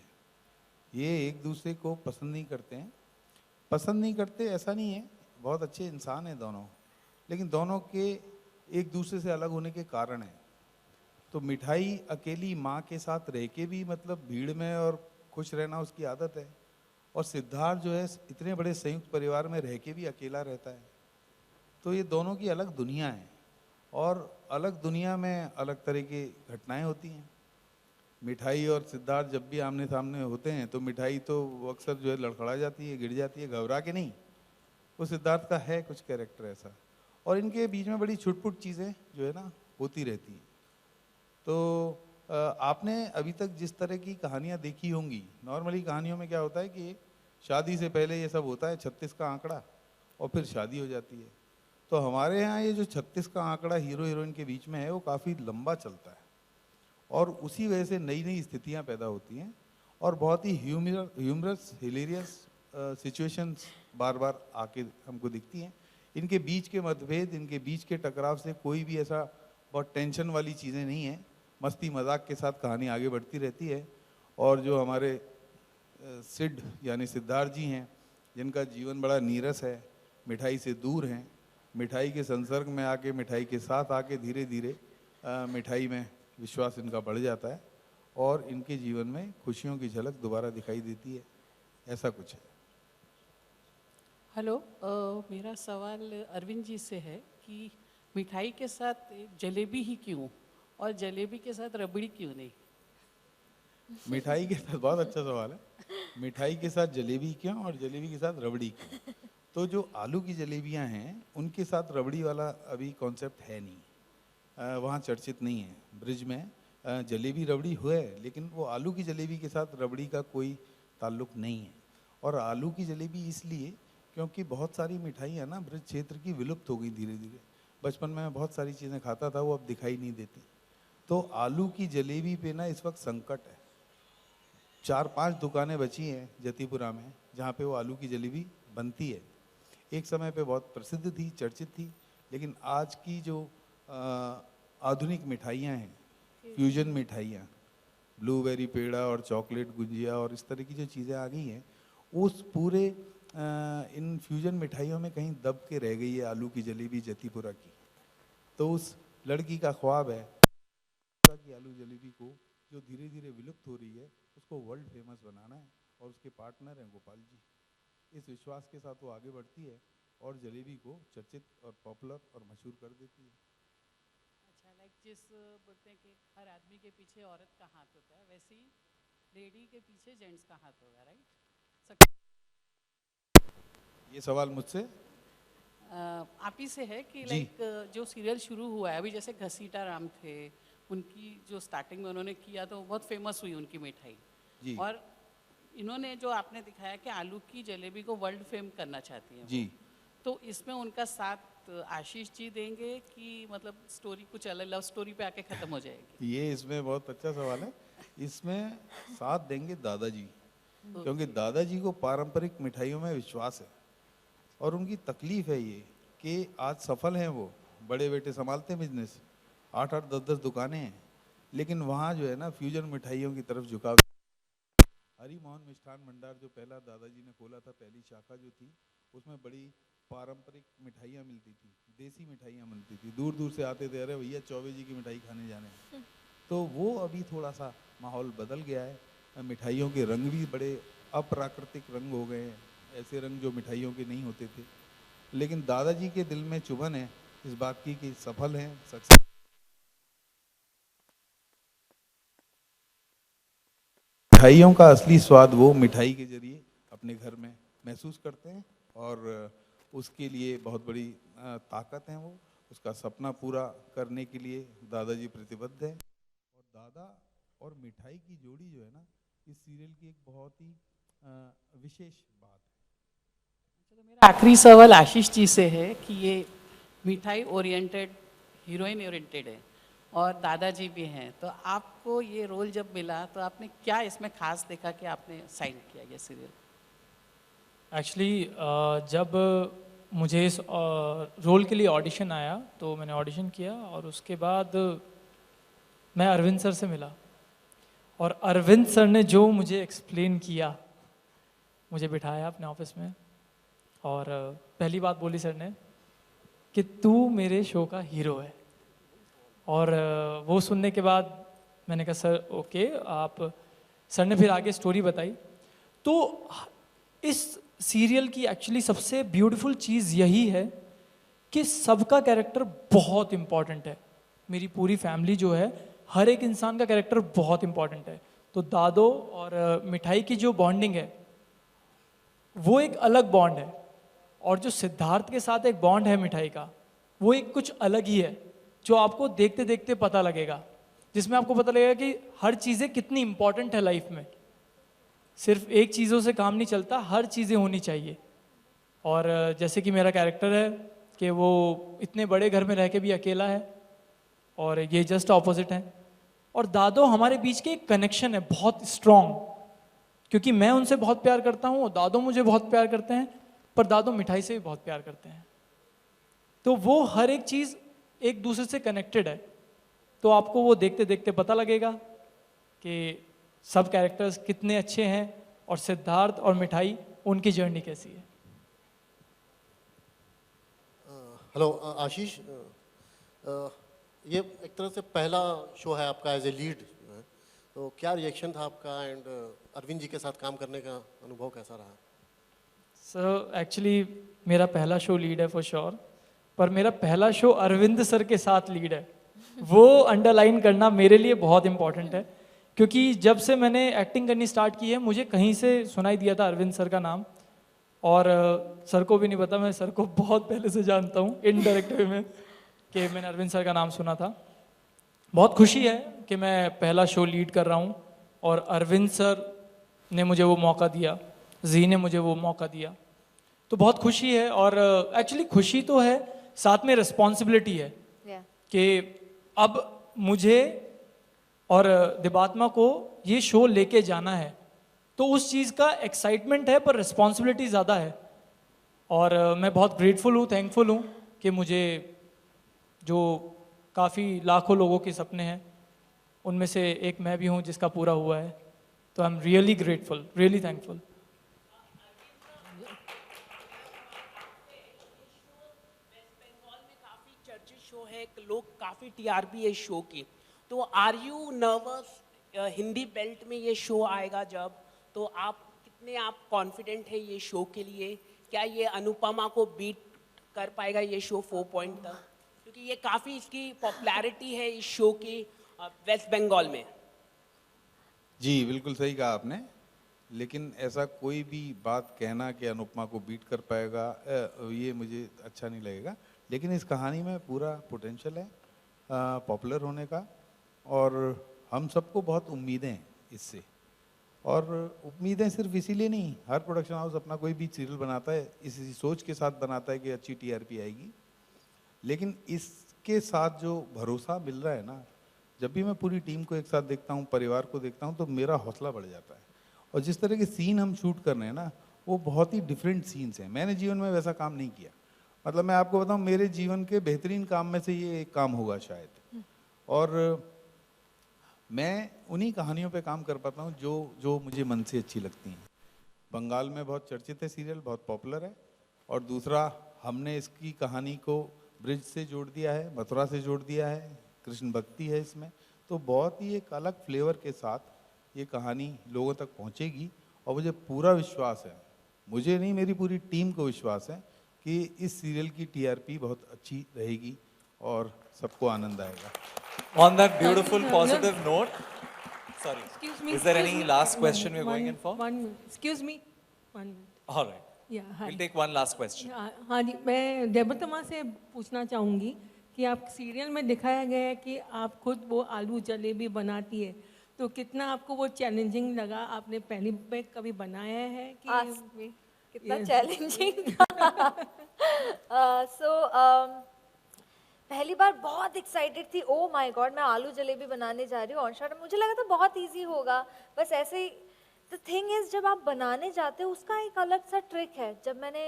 ये एक दूसरे को पसंद नहीं करते हैं। पसंद नहीं करते ऐसा नहीं है, बहुत अच्छे इंसान हैं दोनों, लेकिन दोनों के एक दूसरे से अलग होने के कारण हैं। तो मिठाई अकेली माँ के साथ रह के भी मतलब भीड़ में और खुश रहना उसकी आदत है, और सिद्धार्थ जो है इतने बड़े संयुक्त परिवार में रह के भी अकेला रहता है। तो ये दोनों की अलग दुनिया है और अलग दुनिया में अलग तरह की घटनाएं होती हैं। मिठाई और सिद्धार्थ जब भी आमने सामने होते हैं तो मिठाई तो अक्सर जो है लड़खड़ा जाती है, गिर जाती है, घबरा के नहीं। वो सिद्धार्थ का है कुछ कैरेक्टर ऐसा, और इनके बीच में बड़ी छुटपुट चीज़ें जो है ना होती रहती हैं। तो आपने अभी तक जिस तरह की कहानियाँ देखी होंगी, नॉर्मली कहानियों में क्या होता है कि शादी से पहले ये सब होता है, 36 का आंकड़ा, और फिर शादी हो जाती है। तो हमारे यहाँ ये जो 36 का आंकड़ा हीरो हीरोइन के बीच में है, वो काफ़ी लंबा चलता है और उसी वजह से नई नई स्थितियाँ पैदा होती हैं और बहुत ही ह्यूमरस हिलेरियस सिचुएशंस बार बार आके हमको दिखती हैं। इनके बीच के मतभेद, इनके बीच के टकराव से कोई भी ऐसा बहुत टेंशन वाली चीज़ें नहीं है। मस्ती मजाक के साथ कहानी आगे बढ़ती रहती है। और जो हमारे सिड यानी सिद्धार्थ जी हैं, जिनका जीवन बड़ा नीरस है, मिठाई से दूर हैं, मिठाई के संसर्ग में आके, मिठाई के साथ आके धीरे धीरे मिठाई में विश्वास इनका बढ़ जाता है और इनके जीवन में खुशियों की झलक दोबारा दिखाई देती है। ऐसा कुछ है। हेलो, मेरा सवाल अरविंद जी से है कि मिठाई के साथ जलेबी ही क्यों, और जलेबी के साथ रबड़ी क्यों नहीं? मिठाई के साथ, बहुत अच्छा सवाल है, मिठाई के साथ जलेबी क्यों और जलेबी के साथ रबड़ी क्यों? तो जो आलू की जलेबियां हैं उनके साथ रबड़ी वाला अभी कॉन्सेप्ट है नहीं, वहाँ चर्चित नहीं है। ब्रिज में जलेबी रबड़ी हुए, लेकिन वो आलू की जलेबी के साथ रबड़ी का कोई ताल्लुक नहीं है। और आलू की जलेबी इसलिए क्योंकि बहुत सारी मिठाइयाँ ना ब्रज क्षेत्र की विलुप्त हो गई धीरे धीरे। बचपन में मैं बहुत सारी चीज़ें खाता था, वो अब दिखाई नहीं देती। तो आलू की जलेबी पे ना इस वक्त संकट है। 4-5 दुकानें बची हैं जतीपुरा में जहाँ पे वो आलू की जलेबी बनती है। एक समय पे बहुत प्रसिद्ध थी, चर्चित थी, लेकिन आज की जो आधुनिक मिठाइयाँ हैं, फ्यूजन मिठाइयाँ, ब्लूबेरी पेड़ा और चॉकलेट गुजिया और इस तरह की जो चीज़ें आ गई हैं, उस पूरे इन फ्यूजन मिठाइयों में कहीं दब के रह गई है आलू की जलेबी जतीपुरा की। तो उस लड़की का ख्वाब है कि आलू जलेबी को जो धीरे धीरे विलुप्त हो रही है उसको वर्ल्ड फेमस बनाना है, और उसके पार्टनर हैं गोपाल जी। इस विश्वास के साथ वो आगे बढ़ती है और जलेबी को चर्चित और पॉपुलर और मशहूर कर देती है। अच्छा, लाइक जिस बोलते हैं कि हर आदमी के पीछे औरत का हाथ होता है, वैसे ही लेडी के पीछे जेंट्स का हाथ होगा, राइट? ये सवाल मुझसे आप ही से है कि लाइक जो सीरियल शुरू हुआ है अभी, जैसे घसीटा राम थे, उनकी जो स्टार्टिंग में उन्होंने किया तो बहुत फेमस हुई उनकी मिठाई जी। और इन्होंने जो आपने दिखाया कि आलू की जलेबी को वर्ल्ड फेम करना चाहती हैं जी, तो इसमें उनका साथ आशीष जी देंगे कि मतलब स्टोरी कुछ अलग लव स्टोरी पे आके खत्म हो जाएगी? ये इसमें बहुत अच्छा सवाल है। इसमें साथ देंगे दादाजी, क्योंकि दादाजी को पारंपरिक मिठाइयों में विश्वास है और उनकी तकलीफ है ये कि आज सफल हैं वो, बड़े बेटे संभालते हैं बिजनेस, 8-8, 10-10 दुकानें हैं, लेकिन वहाँ जो है ना फ्यूजन मिठाइयों की तरफ झुकाव। हरि मोहन मिष्ठान भंडार जो पहला दादाजी ने खोला था, पहली शाखा जो थी, उसमें बड़ी पारंपरिक मिठाइयाँ मिलती थी, देसी मिठाइयाँ मिलती थी। दूर दूर से आते थे, अरे भैया चौबे जी की मिठाई खाने जाने। तो वो अभी थोड़ा सा माहौल बदल गया है। मिठाइयों के रंग भी बड़े अप्राकृतिक रंग हो गए हैं, ऐसे रंग जो मिठाइयों के नहीं होते थे। लेकिन दादाजी के दिल में चुभन है इस बात की कि सफल हैं, सक्सेस। मिठाइयों का असली स्वाद वो मिठाई के जरिए अपने घर में महसूस करते हैं और उसके लिए बहुत बड़ी ताकत है। वो उसका सपना पूरा करने के लिए दादाजी प्रतिबद्ध है। और दादा और मिठाई की जोड़ी जो है ना, इस सीरियल की एक बहुत ही विशेष बात है। तो मेरा आखिरी सवाल आशीष जी से है कि ये मिठाई ओरिएंटेड, हीरोइन ओरिएंटेड है और दादाजी भी हैं, तो आपको ये रोल जब मिला तो आपने क्या इसमें खास देखा कि आपने साइन किया ये सीरियल? एक्चुअली जब मुझे इस रोल के लिए ऑडिशन आया तो मैंने ऑडिशन किया और उसके बाद मैं अरविंद सर से मिला और अरविंद सर ने जो मुझे एक्सप्लेन किया, मुझे बिठाया अपने ऑफिस में और पहली बात बोली सर ने कि तू मेरे शो का हीरो है। और वो सुनने के बाद मैंने कहा सर ओके आप। सर ने फिर आगे स्टोरी बताई। तो इस सीरियल की एक्चुअली सबसे ब्यूटीफुल चीज़ यही है कि सबका कैरेक्टर बहुत इम्पॉर्टेंट है। मेरी पूरी फैमिली जो है, हर एक इंसान का कैरेक्टर बहुत इम्पॉर्टेंट है। तो दादो और मिठाई की जो बॉन्डिंग है वो एक अलग बॉन्ड है, और जो सिद्धार्थ के साथ एक बॉन्ड है मिठाई का, वो एक कुछ अलग ही है जो आपको देखते देखते पता लगेगा, जिसमें आपको पता लगेगा कि हर चीज़ें कितनी इंपॉर्टेंट है लाइफ में। सिर्फ एक चीज़ों से काम नहीं चलता, हर चीज़ें होनी चाहिए। और जैसे कि मेरा कैरेक्टर है कि वो इतने बड़े घर में रह के भी अकेला है और ये जस्ट ऑपोजिट है। और दादो हमारे बीच के एक कनेक्शन है बहुत स्ट्रॉन्ग, क्योंकि मैं उनसे बहुत प्यार करता हूँ, दादो मुझे बहुत प्यार करते हैं, पर दादो मिठाई से भी बहुत प्यार करते हैं। तो वो हर एक चीज़ एक दूसरे से कनेक्टेड है। तो आपको वो देखते देखते पता लगेगा कि सब कैरेक्टर्स कितने अच्छे हैं और सिद्धार्थ और मिठाई उनकी जर्नी कैसी है। हेलो आशीष, ये एक तरह से पहला शो है आपका एज ए लीड, तो क्या रिएक्शन था आपका एंड अरविंद जी के साथ काम करने का अनुभव कैसा रहा? सर एक्चुअली मेरा पहला शो लीड है फॉर श्योर, पर मेरा पहला शो अरविंद सर के साथ लीड है। वो अंडरलाइन करना मेरे लिए बहुत इंपॉर्टेंट है, क्योंकि जब से मैंने एक्टिंग करनी स्टार्ट की है मुझे कहीं से सुनाई दिया था अरविंद सर का नाम, और सर को भी नहीं पता, मैं सर को बहुत पहले से जानता हूँ इनडायरेक्ट वे में, कि मैंने अरविंद सर का नाम सुना था। बहुत खुशी है कि मैं पहला शो लीड कर रहा हूँ और अरविंद सर ने मुझे वो मौका दिया, जी ने मुझे वो मौका दिया, तो बहुत खुशी है। और एक्चुअली खुशी तो है, साथ में रिस्पॉन्सिबिलिटी है कि अब मुझे और दिबात्मा को ये शो लेके जाना है, तो उस चीज़ का एक्साइटमेंट है पर रिस्पॉन्सिबिलिटी ज़्यादा है। और मैं बहुत ग्रेटफुल हूँ, थैंकफुल हूँ कि मुझे जो काफ़ी लाखों लोगों के सपने हैं उनमें से एक मैं भी हूँ जिसका पूरा हुआ है। तो I am really grateful, really thankful. Show है, लोग काफ़ी टीआरपी है शो की, तो are you nervous Hindi belt में ये शो आएगा जब, तो आप कितने आप कॉन्फिडेंट है ये शो के लिए? क्या ये अनुपमा को बीट कर पाएगा ये शो 4 पॉइंट तक? क्योंकि ये काफ़ी इसकी पॉपुलैरिटी है इस शो की वेस्ट बंगाल में। जी बिल्कुल सही कहा आपने, लेकिन ऐसा कोई भी बात कहना कि अनुपमा को बीट कर पाएगा ये मुझे अच्छा नहीं लगेगा। लेकिन इस कहानी में पूरा पोटेंशियल है पॉपुलर होने का, और हम सबको बहुत उम्मीदें हैं इससे। और उम्मीदें सिर्फ इसीलिए नहीं, हर प्रोडक्शन हाउस अपना कोई भी सीरियल बनाता है इसी सोच के साथ बनाता है कि अच्छी टीआरपी आएगी, लेकिन इसके साथ जो भरोसा मिल रहा है ना, जब भी मैं पूरी टीम को एक साथ देखता हूँ, परिवार को देखता हूँ, तो मेरा हौसला बढ़ जाता है। और जिस तरह के सीन हम शूट कर रहे हैं ना, वो बहुत ही डिफरेंट सीन्स हैं। मैंने जीवन में वैसा काम नहीं किया, मतलब मैं आपको बताऊं, मेरे जीवन के बेहतरीन काम में से ये एक काम होगा शायद। और मैं उन्हीं कहानियों पे काम कर पाता हूँ जो मुझे मन से अच्छी लगती हैं। बंगाल में बहुत चर्चित है सीरियल, बहुत पॉपुलर है। और दूसरा, हमने इसकी कहानी को ब्रिज से जोड़ दिया है, मथुरा से जोड़ दिया है, कृष्ण भक्ति है इसमें, तो बहुत ही एक अलग फ्लेवर के साथ ये कहानी लोगों तक पहुँचेगी। और मुझे पूरा विश्वास है, मुझे नहीं मेरी पूरी टीम को विश्वास है कि इस सीरियल की टीआरपी बहुत अच्छी रहेगी और सबको आनंद आएगा। On that beautiful positive note, sorry, Excuse me. is there any excuse me. last question we're going in for? One minute. Excuse me. 1 minute. All right. Yeah, hi. We'll take one last question. हाँ जी, मैं देवतमा से पूछना चाहूँगी कि आप serial में दिखाया गया है कि आप खुद वो आलू जलेबी बनाती है, तो कितना आपको वो चैलेंजिंग लगा? आपने पहली पे कभी बनाया है कि Ask me. कितना चैलेंजिंग था? पहली बार बहुत एक्साइटेड थी, ओ माय गॉड मैं आलू जलेबी बनाने जा रही हूँ ऑन शॉट। मुझे लगा था बहुत इजी होगा, बस ऐसे ही। द थिंग इज, जब आप बनाने जाते हो उसका एक अलग सा ट्रिक है। जब मैंने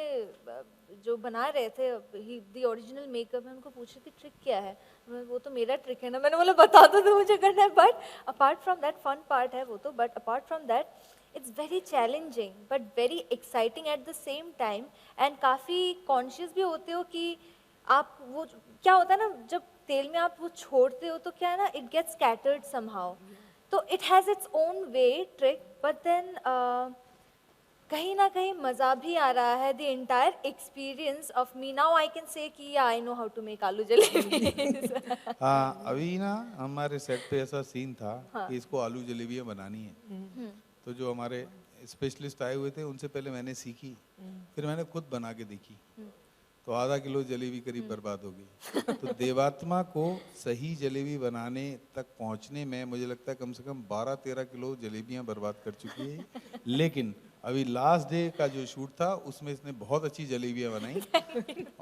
जो बना रहे थे द ओरिजिनल मेकअप में उनको पूछ रही थी ट्रिक क्या है, वो तो मेरा ट्रिक है ना, मैंने बोला बता दो तो मुझे करना है। But apart from that, fun part है वो तो, but apart from that it's very challenging but very exciting at the same time. And काफ़ी कॉन्शियस भी होते हो कि आप वो क्या होता है ना, जब तेल में आप वो छोड़ते हो तो क्या है ना, इट गेट्स स्कैटर्ड समहाउ, तो it has its own way trick. But then कहीं ना कहीं मज़ा भी आ रहा है। The entire experience of me now I can say कि I know how to make aloo jalebi. हाँ, अभी ना हमारे सेट पे ऐसा सीन था हाँ। कि इसको आलू जलेबियाँ बनानी है, तो जो हमारे स्पेशलिस्ट आए हुए थे उनसे पहले मैंने सीखी, फिर मैंने खुद बना के देखी, तो आधा किलो जलेबी करीब बर्बाद हो गई। तो देवात्मा को सही जलेबी बनाने तक पहुंचने में मुझे लगता है कम से कम 12-13 किलो जलेबियां बर्बाद कर चुकी है। लेकिन अभी लास्ट डे का जो शूट था उसमें इसने बहुत अच्छी जलेबियां बनाई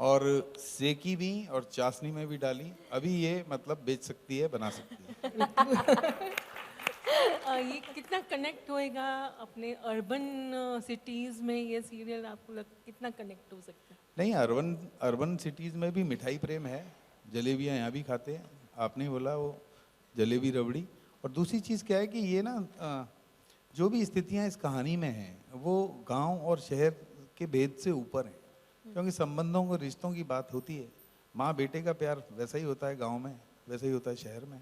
और सेकी भी और चाशनी में भी डाली। अभी ये मतलब बेच सकती है, बना सकती है। ये कितना कनेक्ट होएगा अपने अर्बन सिटीज़ में, ये सीरियल आपको कितना कनेक्ट हो सकता है? नहीं, अर्बन सिटीज़ में भी मिठाई प्रेम है, जलेबियाँ यहाँ भी खाते हैं। आपने बोला वो जलेबी रबड़ी। और दूसरी चीज़ क्या है कि ये ना जो भी स्थितियाँ इस कहानी में हैं वो गांव और शहर के भेद से ऊपर हैं, क्योंकि संबंधों को, रिश्तों की बात होती है। माँ बेटे का प्यार वैसा ही होता है गाँव में, वैसा ही होता है शहर में,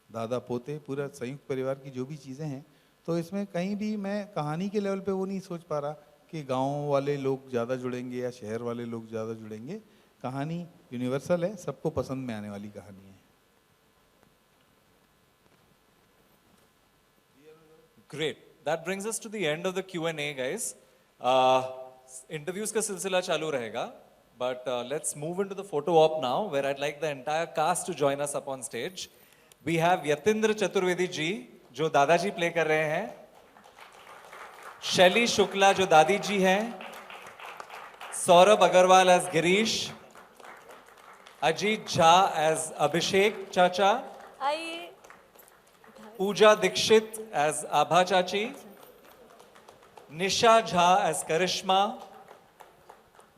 दादा पोते, पूरा संयुक्त परिवार की जो भी चीज़ें हैं। तो इसमें कहीं भी मैं कहानी के लेवल पे वो नहीं सोच पा रहा कि गांव वाले लोग ज़्यादा जुड़ेंगे या शहर वाले लोग ज़्यादा जुड़ेंगे। कहानी यूनिवर्सल है, सबको पसंद में आने वाली कहानी है। Great. That brings us to the end of the Q&A, guys. Interviews का सिलसिला चालू रहेगा, but let's move into the photo op now, where I'd like the entire cast to join us up on stage. We have Yatendra Chaturvedi ji जो दादाजी play कर रहे हैं, शैली शुक्ला जो दादी जी हैं, सौरभ अग्रवाल एज गिरीश, अजीत झा एज अभिषेक चाचा, आइए, पूजा दीक्षित एज आभा चाची, Nisha Jha as Karishma,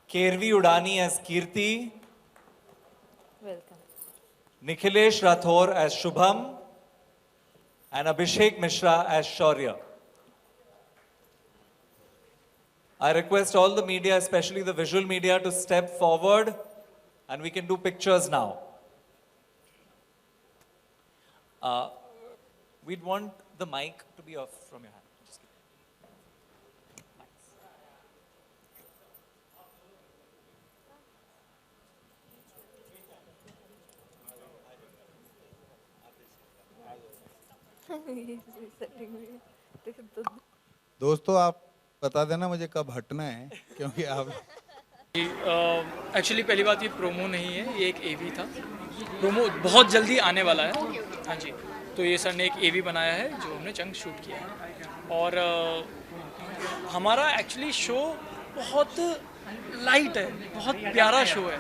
Kervi Udani as Kirti, welcome, Nikhilesh Rathore as Shubham, and Abhishek Mishra as Shaurya. I request all the media, especially the visual media, to step forward and we can do pictures now. We'd want the mic to be off from your hand. Just दोस्तों आप बता देना मुझे कब हटना है, क्योंकि आप एक्चुअली पहली बात ये प्रोमो नहीं है, ये एक एवी था। प्रोमो बहुत जल्दी आने वाला है। हाँ जी, तो ये सर ने एक एवी बनाया है जो हमने चंग शूट किया है। और हमारा एक्चुअली शो बहुत लाइट है, बहुत प्यारा शो है।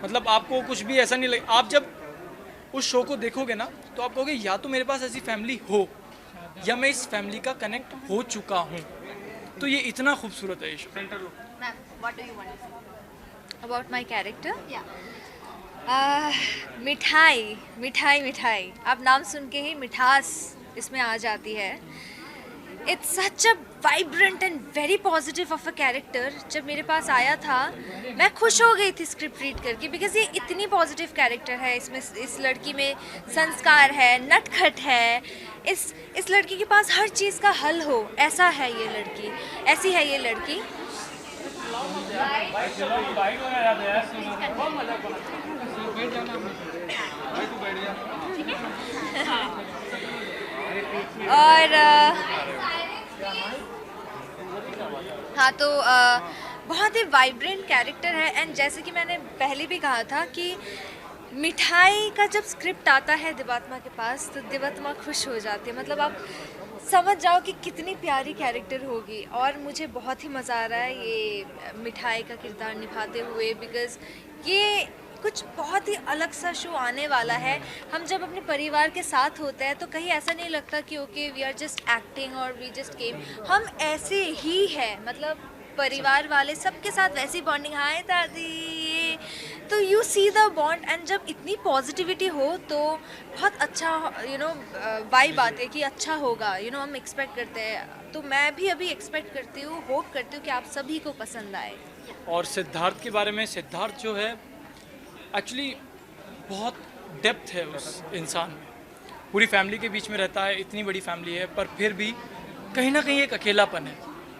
मतलब आपको कुछ भी ऐसा नहीं लगे, आप जब उस शो को देखोगे ना तो आप कहोगे या तो मेरे पास ऐसी फैमिली हो या मैं इस फैमिली का कनेक्ट हो चुका हूँ। तो ये इतना खूबसूरत है ये show. What do you want to say about my character? मिठाई मिठाई मिठाई, आप नाम सुन के ही मिठास इसमें आ जाती है। It's such a vibrant and very positive of a character। जब मेरे पास आया था मैं खुश हो गई थी स्क्रिप्ट रीड करके, बिकॉज ये इतनी पॉजिटिव कैरेक्टर है। इसमें इस लड़की में संस्कार है, नटखट है, इस लड़की के पास हर चीज़ का हल हो, ऐसा है ये लड़की, ऐसी है ये लड़की। और हाँ, तो बहुत ही वाइब्रेंट कैरेक्टर है। एंड जैसे कि मैंने पहले भी कहा था कि मिठाई का जब स्क्रिप्ट आता है दिवात्मा के पास तो दिवात्मा खुश हो जाती है। मतलब आप समझ जाओ कि कितनी प्यारी कैरेक्टर होगी। और मुझे बहुत ही मज़ा आ रहा है ये मिठाई का किरदार निभाते हुए, बिकॉज़ ये कुछ बहुत ही अलग सा शो आने वाला है। हम जब अपने परिवार के साथ होते हैं तो कहीं ऐसा नहीं लगता कि okay we are just acting और वी जस्ट केम, हम ऐसे ही है। मतलब परिवार वाले सबके साथ वैसी बॉन्डिंग, हाय दादी, तो you see the bond. And जब इतनी पॉजिटिविटी हो तो बहुत अच्छा वाइब आते कि अच्छा होगा, हम एक्सपेक्ट करते हैं। तो मैं भी अभी एक्सपेक्ट करती हूँ, होप करती हूँ कि आप सभी को पसंद आए। और सिद्धार्थ के बारे में, सिद्धार्थ जो है एक्चुअली बहुत डेप्थ है उस इंसान में। पूरी फैमिली के बीच में रहता है, इतनी बड़ी फैमिली है, पर फिर भी कहीं ना कहीं एक अकेलापन है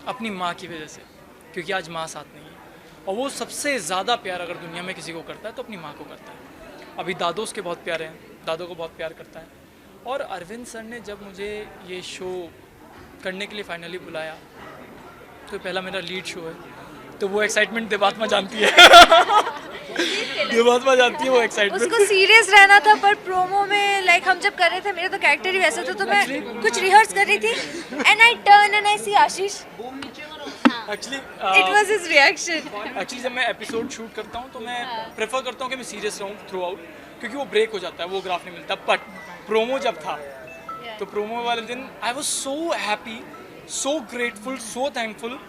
अपनी माँ की वजह से, क्योंकि आज माँ साथ नहीं है। और वो सबसे ज़्यादा प्यार अगर दुनिया में किसी को करता है तो अपनी माँ को करता है। अभी दादो उसके बहुत प्यारे हैं, दादो को बहुत प्यार करता है। और अरविंद सर ने जब मुझे ये शो करने के लिए फाइनली बुलाया, तो पहला मेरा लीड शो है, तो वो एक्साइटमेंट देवात्मा जानती है। देवात्मा जानती है वो एक्साइटमेंट। उसको सीरियस रहना था, पर प्रोमो में लाइक हम जब कर रहे थे, मेरा तो कैरेक्टर ही वैसा था, तो मैं कुछ रिहर्स कर रही थी and I turn and I see Ashish. Actually it was his reaction. Actually जब मैं एपिसोड शूट करता हूँ तो मैं प्रेफर करता हूँ कि मैं सीरियस रहूँ थ्रू आउट, क्योंकि वो ब्रेक हो जाता है, वो ग्राफ नहीं मिलता। बट प्रोमो जब था तो प्रोमो वाले दिन I was so happy, so grateful, so thankful.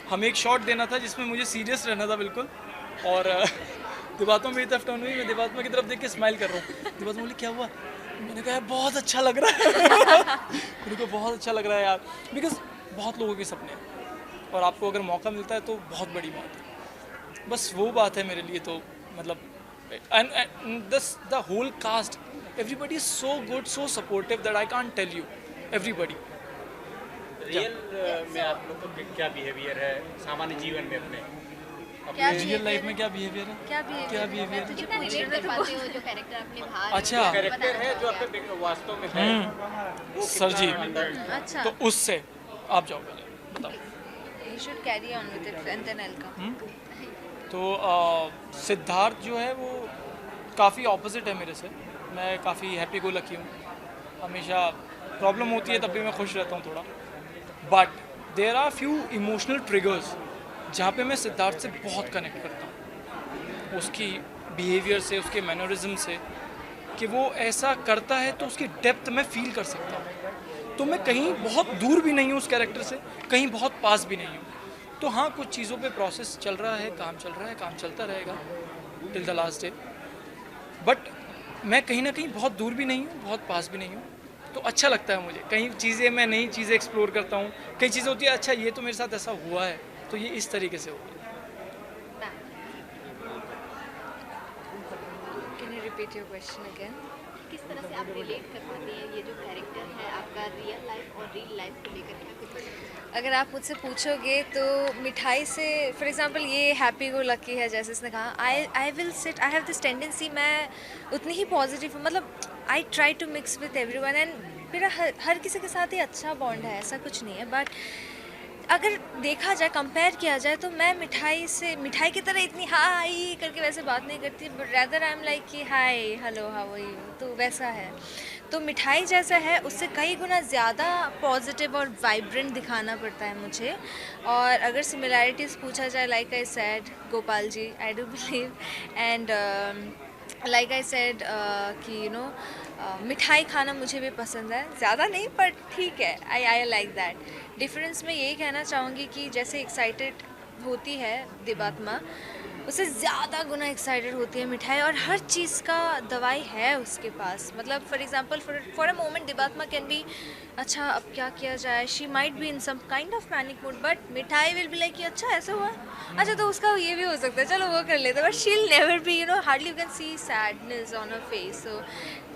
हमें एक शॉट देना था जिसमें मुझे सीरियस रहना था बिल्कुल, और दिवात्मा मेरी तरफ टर्न हुई, मैं दिवात्मा की तरफ देख के स्माइल कर रहा हूँ। दिवात्मा बोली क्या हुआ? मैंने कहा बहुत अच्छा लग रहा है। मेरे को बहुत अच्छा लग रहा है यार, बिकॉज बहुत लोगों के सपने हैं और आपको अगर मौका मिलता है तो बहुत बड़ी बात है। बस वो बात है मेरे लिए। तो मतलब and the whole cast, everybody is so good, so supportive that I can't tell you, everybody. Real में आप लोग का क्या बिहेवियर है सामान्य जीवन में अपने रियल लाइफ में? क्या बिहेवियर है? क्या बिहेवियर तो कितना रिलेट कर पाते हो जो कैरेक्टर अपने बाहर अच्छा कैरेक्टर है जो आपके वास्तव में है, वो सर जी। अच्छा, तो उससे आप जाओ पहले बताओ। you should carry on with it and then I'll come। तो सिद्धार्थ जो है वो काफ़ी ऑपोजिट है मेरे से। मैं काफ़ी हैप्पी गो लकी हूँ, हमेशा प्रॉब्लम होती है तब भी मैं खुश रहता हूँ थोड़ा, but there are few emotional triggers जहाँ पे मैं सिद्धार्थ से बहुत कनेक्ट करता हूँ, उसकी बिहेवियर से, उसके मैनरिज्म से, कि वो ऐसा करता है तो उसकी डेप्थ मैं फील कर सकता हूँ। तो मैं कहीं बहुत दूर भी नहीं हूँ उस कैरेक्टर से, कहीं बहुत पास भी नहीं हूँ। तो हाँ, कुछ चीज़ों पे प्रोसेस चल रहा है, काम चल रहा है, काम चलता रहेगा till the last day, but मैं कहीं ना कहीं बहुत दूर भी नहीं हूँ, बहुत पास भी नहीं हूँ। तो अच्छा लगता है मुझे, कई चीज़ें मैं नई चीज़ें एक्सप्लोर करता हूँ, कई चीज़ें होती है अच्छा ये तो मेरे साथ ऐसा हुआ है, तो ये इस तरीके से हुआ। Can you repeat your question again? किस तरह से आप रिलेट कर पाते हैं ये जो कैरेक्टर है आपका रियल लाइफ और रियल लाइफ को लेकर क्या कुछ? अगर आप मुझसे पूछोगे तो मिठाई से, फॉर एग्जांपल ये हैप्पी गो लकी है जैसे इसने कहा, I will sit, I have this tendency, मैं उतनी ही पॉजिटिव हूँ, मतलब I try to mix with everyone and मेरा हर किसी के साथ ही अच्छा बॉन्ड है, ऐसा कुछ नहीं है। बट अगर देखा जाए, कंपेयर किया जाए, तो मैं मिठाई की तरह इतनी हाई करके वैसे बात नहीं करती, but rather I am like कि hi hello how are you, तो वैसा है। तो मिठाई जैसा है उससे कई गुना ज़्यादा पॉजिटिव और वाइब्रेंट दिखाना पड़ता है मुझे। और अगर सिमिलैरिटीज़ पूछा जाए, like I said Gopal ji, I do believe and like I said कि मिठाई खाना मुझे भी पसंद है, ज़्यादा नहीं पर ठीक है, आई लाइक दैट। डिफरेंस मैं यही कहना चाहूँगी कि जैसे एक्साइटेड होती है दिबात्मा, उससे ज़्यादा गुना एक्साइटेड होती है मिठाई, और हर चीज़ का दवाई है उसके पास। मतलब for example for a moment Debattama can be, अच्छा अब क्या किया जाए, she might be in some kind of panic mood, but Mithai will be like कि अच्छा ऐसा हुआ, अच्छा तो उसका ये भी हो सकता है, चलो वो कर लेते हैं, but she will never be hardly you can see sadness on her face. So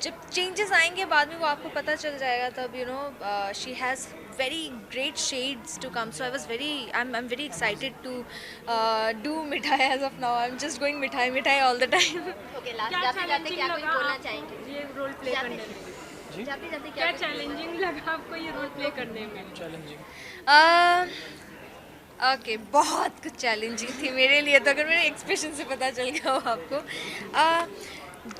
जब चेंजेस आएंगे बाद में वो आपको पता चल जाएगा, तब she has very great shades to come, so I'm very excited to do mithai as of now. I'm just going mithai all the time. Okay, last जाते क्या कुछ बोलना चाहेंगे ये रोल प्ले करने में? जाते क्या चैलेंजिंग लगा आपको ये रोल प्ले करने में? चैलेंजिंग ओके, बहुत कुछ चैलेंजिंग थी मेरे लिए, तो अगर मेरे एक्सप्रेशन से पता चल गया हो आपको।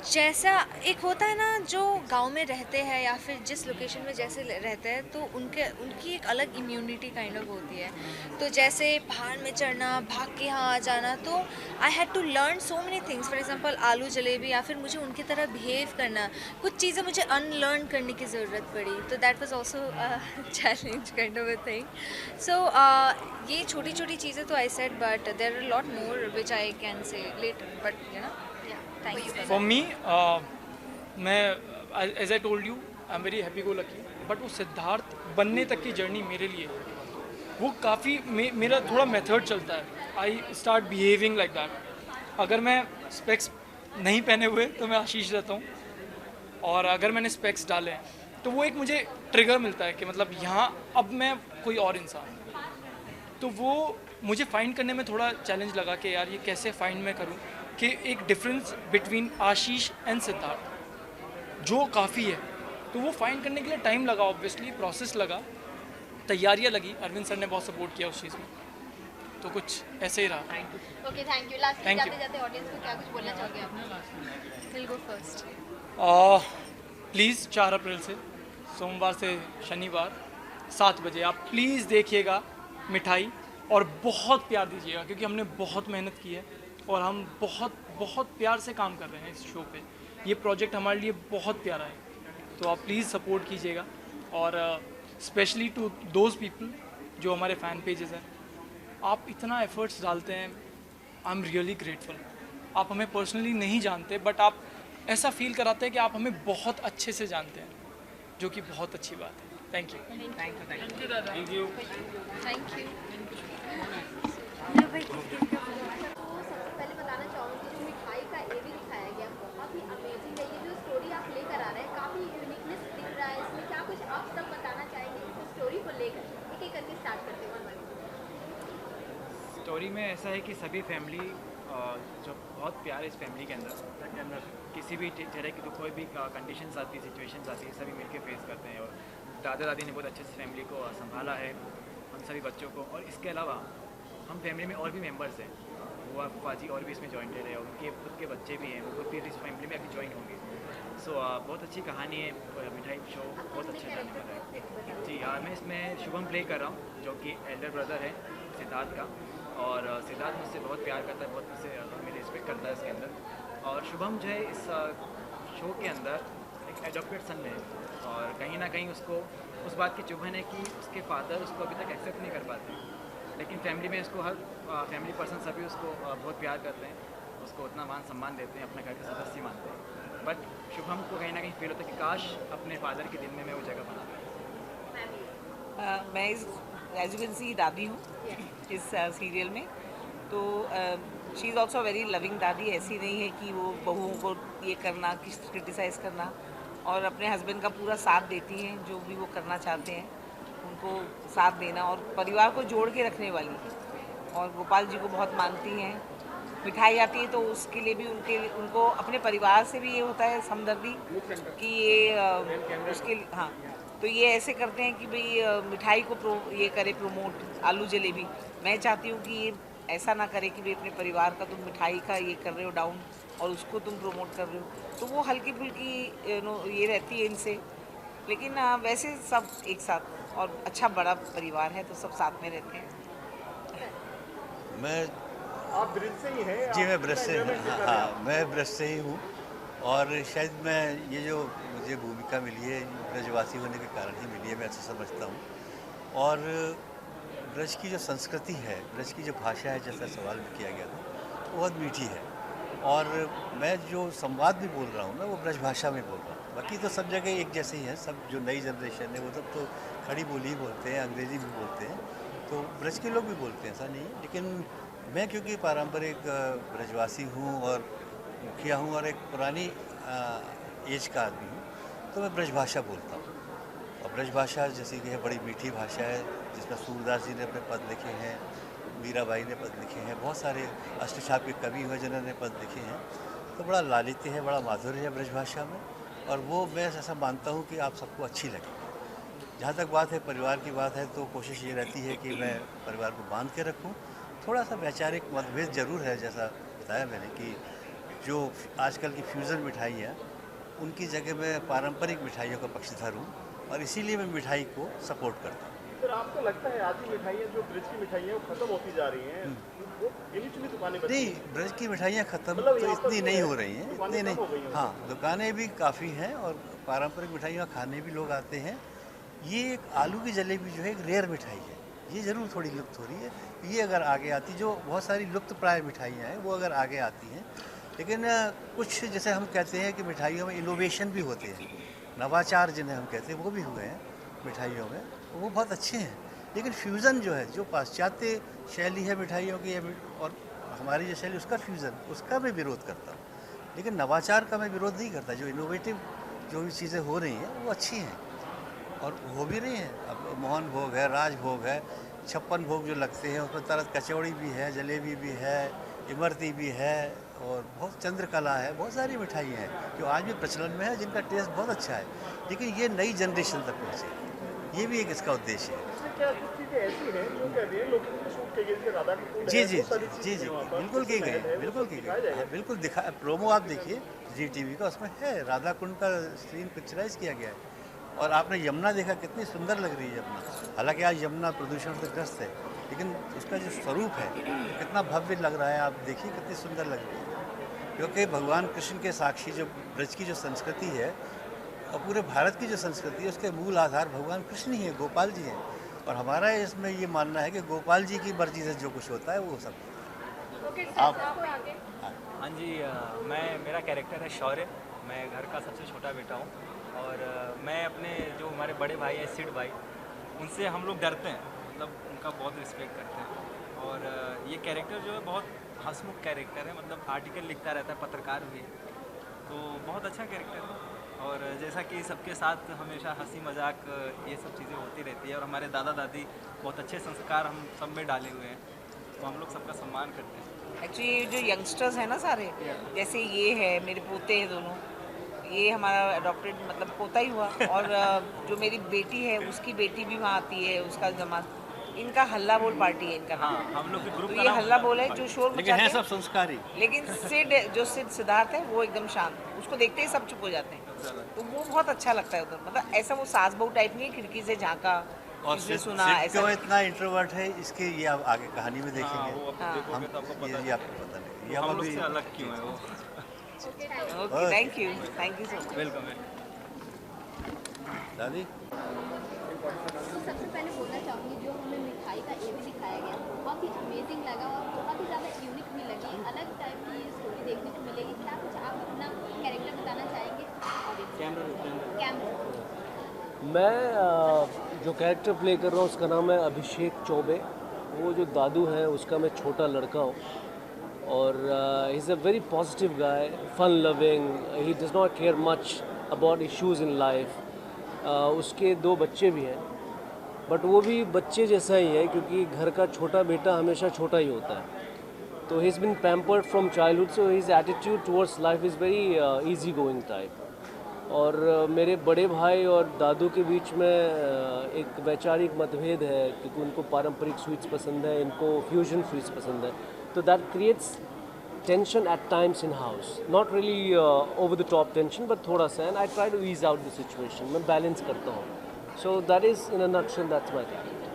जैसा एक होता है ना, जो गांव में रहते हैं या फिर जिस लोकेशन में जैसे रहते हैं, तो उनकी एक अलग इम्यूनिटी काइंड ऑफ होती है। तो जैसे पहाड़ में चढ़ना, भाग के यहाँ आ जाना, तो I had to learn so many things. For example aloo jalebi, या फिर मुझे उनकी तरह बिहेव करना, कुछ चीज़ें मुझे अनलर्न करने की ज़रूरत पड़ी, तो that was also challenge kind of a thing. So ये छोटी छोटी चीज़ें तो I said, but there are lot more which I can say later, but for me, मैं as I told you, I am very happy go lucky, but वो सिद्धार्थ बनने तक की जर्नी मेरे लिए वो काफ़ी मेरा थोड़ा मेथड चलता है। I start behaving like that. अगर मैं स्पेक्स नहीं पहने हुए तो मैं आशीष रहता हूँ, और अगर मैंने स्पेक्स डाले हैं तो वो एक मुझे ट्रिगर मिलता है कि मतलब यहाँ अब मैं कोई और इंसान हूँ। तो वो मुझे फाइंड करने में थोड़ा चैलेंज लगा कि यार ये कैसे फाइंड मैं करूँ कि एक difference between Ashish and Siddharth जो काफ़ी है। तो वो फाइंड करने के लिए टाइम लगा, ऑब्वियसली प्रोसेस लगा, तैयारियां लगी, अरविंद सर ने बहुत सपोर्ट किया उस चीज़ में, तो कुछ ऐसे ही रहा। Okay, thank you. लास्ट जाते जाते ऑडियंस को क्या कुछ बोलना चाहोगे आप? Will go first. प्लीज़ 4 अप्रैल से सोमवार से शनिवार 7 बजे आप प्लीज़ देखिएगा मिठाई, और बहुत प्यार दीजिएगा, क्योंकि हमने बहुत मेहनत की है और हम बहुत बहुत प्यार से काम कर रहे हैं इस शो पे। ये प्रोजेक्ट हमारे लिए बहुत प्यारा है, तो आप प्लीज़ सपोर्ट कीजिएगा। और स्पेशली टू दोज पीपल जो हमारे फ़ैन पेजेस हैं, आप इतना एफर्ट्स डालते हैं, आई एम रियली ग्रेटफुल। आप हमें पर्सनली नहीं जानते, बट आप ऐसा फील कराते हैं कि आप हमें बहुत अच्छे से जानते हैं, जो कि बहुत अच्छी बात है। Thank you. Thank you. Thank you. पहले बताना चाहूँगी जो मिठाई का एवी दिखाया गया बहुत ही अमेजिंग है। ये जो स्टोरी आप लेकर आ रहे हैं काफ़ी यूनिकनेस दिख रहा है इसमें, क्या कुछ आप सब बताना चाहेंगे इस स्टोरी को लेकर? एक एक करके स्टार्ट करते हैं। स्टोरी में ऐसा है कि सभी फैमिली जो बहुत प्यार है इस फैमिली के अंदर किसी भी तरह की तो कोई भी कंडीशंस आती है, सिचुएशंस आती है, सभी मिलके फेस करते हैं। और दादा दादी ने बहुत अच्छे से फैमिली को संभाला है, हम सभी बच्चों को। और इसके अलावा हम फैमिली में और भी मेंबर्स हैं बुआ फूफाजी और भी इसमें जॉइंटेड है, उनके खुद के बच्चे भी हैं, वो फिर इस फैमिली में आके ज्वाइन होंगे। सो बहुत अच्छी कहानी है, मिठाई शो बहुत अच्छा जाने वाला है जी। मैं इसमें शुभम प्ले कर रहा हूँ, जो कि एल्डर ब्रदर है सिद्धार्थ का, और सिद्धार्थ मुझसे बहुत प्यार करता है, बहुत मुझसे मेरी रिस्पेक्ट करता है इसके अंदर। और शुभम जो है इस शो के अंदर एक एडॉप्टेड सन है, और कहीं ना कहीं उसको उस बात की चुभन है कि उसके फादर उसको अभी तक एक्सेप्ट नहीं कर पाते, लेकिन फैमिली में उसको हर फैमिली पर्सन सभी उसको बहुत प्यार करते हैं, उसको उतना मान सम्मान देते हैं, अपने घर के सदस्य मानते हैं। बट शुभम को कहीं ना कहीं फील होता है कि काश अपने फादर के दिल में मैं वो जगह बना। मैं एज यू कैन सी दादी हूँ इस सीरियल में, तो she is also very loving दादी। ऐसी नहीं है कि वो बहुओं को ये करना, क्रिटिसाइज़ करना, और अपने हस्बैंड का पूरा साथ देती हैं, जो भी वो करना चाहते हैं उनको साथ देना, और परिवार को जोड़ के रखने वाली, और गोपाल जी को बहुत मानती हैं। मिठाई आती है तो उसके लिए भी उनको अपने परिवार से भी ये होता है हमदर्दी कि ये उसके हाँ, तो ये ऐसे करते हैं कि भाई मिठाई को ये करे प्रमोट, आलू जलेबी। मैं चाहती हूँ कि ये ऐसा ना करे कि भाई अपने परिवार का तुम मिठाई का ये कर रहे हो डाउन और उसको तुम प्रमोट कर रहे हो, तो वो हल्की फुल्की ये रहती है इनसे। लेकिन वैसे सब एक साथ, और अच्छा बड़ा परिवार है तो सब साथ में रहते हैं। मैं आप ब्रिज से ही हैं? जी मैं ब्रिज से हूँ, हाँ मैं ब्रिज से ही हूँ, और शायद मैं ये जो मुझे भूमिका मिली है ब्रजवासी होने के कारण ही मिली है, मैं ऐसा समझता हूँ। और ब्रज की जो संस्कृति है, ब्रज की जो भाषा है, जैसा सवाल भी किया गया था, वो बहुत मीठी है, और मैं जो संवाद भी बोल रहा हूँ ना, वो ब्रज भाषा में बोल रहा हूँ। बाकी तो सब जगह एक जैसे ही है, सब जो नई जनरेशन है वो सब तो खड़ी बोली ही बोलते हैं, अंग्रेज़ी भी बोलते हैं, तो ब्रज के लोग भी बोलते हैं, ऐसा नहीं है। लेकिन मैं क्योंकि पारंपरिक ब्रजवासी हूँ और मुखिया हूँ और एक पुरानी एज का आदमी हूँ, तो मैं ब्रज भाषा बोलता हूँ। और ब्रज भाषा जैसे कि है, बड़ी मीठी भाषा है, जिसमें सूरदास जी ने अपने पद लिखे हैं, मीराबाई ने पद लिखे हैं, बहुत सारे अष्टछाप के कवि हुए जिन्होंने पद लिखे हैं, तो बड़ा लालित्य है, बड़ा माधुर्य है ब्रज भाषा में, और वो मैं ऐसा मानता हूँ कि आप सबको अच्छी लगे। जहाँ तक बात है परिवार की बात है, तो कोशिश ये रहती है कि मैं परिवार को बांध के रखूँ। थोड़ा सा वैचारिक मतभेद जरूर है, जैसा बताया मैंने कि जो आजकल की फ्यूज़न मिठाइयाँ, उनकी जगह मैं पारंपरिक मिठाइयों का पक्षधर हूँ, और इसीलिए मैं मिठाई को सपोर्ट करता हूँ। सर आपको लगता है आज की मिठाइयाँ जो ब्रिज की मिठाइयाँ वो खत्म होती जा रही हैं, वो गिनी चुनी दुकानें बची? नहीं, ब्रज की मिठाइयाँ खत्म तो इतनी नहीं हो रही हैं, इतनी नहीं। हाँ, दुकानें भी काफ़ी हैं, और पारंपरिक मिठाइयाँ खाने भी लोग आते हैं। ये एक आलू की जलेबी जो है एक रेयर मिठाई है, ये ज़रूर थोड़ी लुप्त हो रही है। ये अगर आगे आती, जो बहुत सारी लुप्त प्राय मिठाइयाँ हैं वो अगर आगे आती हैं, लेकिन कुछ जैसे हम कहते हैं कि मिठाइयों में इनोवेशन भी होते हैं, नवाचार जिन्हें हम कहते हैं वो भी हुए हैं मिठाइयों में, वो बहुत अच्छे हैं। लेकिन फ्यूज़न जो है, जो पाश्चात्य शैली है मिठाइयों की और हमारी जो शैली, उसका फ्यूज़न, उसका मैं विरोध करता हूँ। लेकिन नवाचार का मैं विरोध नहीं करता। जो इनोवेटिव जो भी चीज़ें हो रही हैं वो अच्छी हैं और हो भी रही हैं। अब मोहन भोग है, राज भोग है, 56 भोग जो लगते हैं उसमें तरह कचौड़ी भी है, जलेबी भी है, इमरती भी है, और बहुत चंद्रकला है, बहुत सारी मिठाइयाँ हैं जो आज भी प्रचलन में है, जिनका टेस्ट बहुत अच्छा है। लेकिन ये नई जनरेशन तक पहुँचे, ये भी एक इसका उद्देश्य है। जी जी जी जी बिल्कुल की गई, बिल्कुल की गई, बिल्कुल दिखा। प्रोमो आप देखिए जी टीवी का, उसमें है राधा कुंड का सीन पिक्चराइज किया गया है। और आपने यमुना देखा, कितनी सुंदर लग रही है यमुना। हालांकि आज यमुना प्रदूषण से ग्रस्त है, लेकिन उसका जो स्वरूप है कितना भव्य लग रहा है। आप देखिए कितनी सुंदर लग रही है, क्योंकि भगवान कृष्ण के साक्षी जो ब्रज की जो संस्कृति है और पूरे भारत की जो संस्कृति है, उसके मूल आधार भगवान कृष्ण ही है, गोपाल जी हैं। और हमारा इसमें ये मानना है कि गोपाल जी की मर्जी से जो कुछ होता है वो सब आप। हाँ जी, मेरा कैरेक्टर है शौर्य। मैं घर का सबसे छोटा बेटा हूँ, और मैं अपने जो हमारे बड़े भाई हैं सिड भाई, उनसे हम लोग डरते हैं, मतलब उनका बहुत रिस्पेक्ट करते हैं। और ये कैरेक्टर जो है बहुत हंसमुख कैरेक्टर है, मतलब आर्टिकल लिखता रहता है, पत्रकार भी है, तो बहुत अच्छा कैरेक्टर है। और जैसा कि सबके साथ हमेशा हंसी मजाक ये सब चीज़ें होती रहती है, और हमारे दादा दादी बहुत अच्छे संस्कार हम सब में डाले हुए हैं, तो हम लोग सबका सम्मान करते हैं। एक्चुअली जो यंगस्टर्स हैं ना सारे, जैसे ये है, मेरे पोते हैं दोनों, ये हमारा अडॉप्टेड मतलब पोता ही हुआ, और जो मेरी बेटी है उसकी बेटी भी वहाँ आती है, उसका जमात, इनका हल्ला बोल पार्टी है इनका नाम। हम लोग के ग्रुप तो का ये नाम हल्ला बोल है जो शोर लेकिन है मचाते सब संस्कारी। लेकिन सिद्धार्थ है वो एकदम शांत, उसको देखते ही सब चुप हो जाते हैं। तो वो बहुत अच्छा लगता है उधर, मतलब ऐसा वो सास बहू टाइप नहीं है, खिड़की से झांका और किसी ने सिर्फ सुना ऐसा। क्यों इतना इंट्रोवर्ट है इसके ये आप आगे कहानी में देखेंगे। हम ये आपको पता नहीं, ये हम लोग अभी से अलग क्यों है वो। Okay, thank you so much. Welcome. दादी तो सबसे पहले बोलना चाहूँगी जो हमें मिठाई का ये भी दिखाया गया बहुत ही अमेजिंग लगा और बहुत ही ज़्यादा यूनिक भी लगी, अलग टाइप की ये स्टोरी देखने को मिलेगी। क्या कुछ आप अपना कैरेक्टर बताना चाहेंगे? कैमरा मैं जो कैरेक्टर प्ले कर रहा हूँ उसका नाम है अभिषेक चौबे। वो जो दादू है उसका मैं छोटा लड़का हूँ और he is a very positive guy, fun loving, he does not care much about issues in life. उसके 2 बच्चे भी हैं बट वो भी बच्चे जैसा ही है क्योंकि घर का छोटा बेटा हमेशा छोटा ही होता है। तो he is been pampered from childhood, so his attitude towards life is very easy going type. और मेरे बड़े भाई और दादू के बीच में एक वैचारिक मतभेद है क्योंकि उनको पारंपरिक स्वीट्स पसंद है, इनको फ्यूजन स्वीट्स पसंद है। तो that creates tension at times in house, not really over the top tension but thoda sa, and I try to ease out the situation, मैं balance करता हूँ। So that is in a nutshell, that's my character.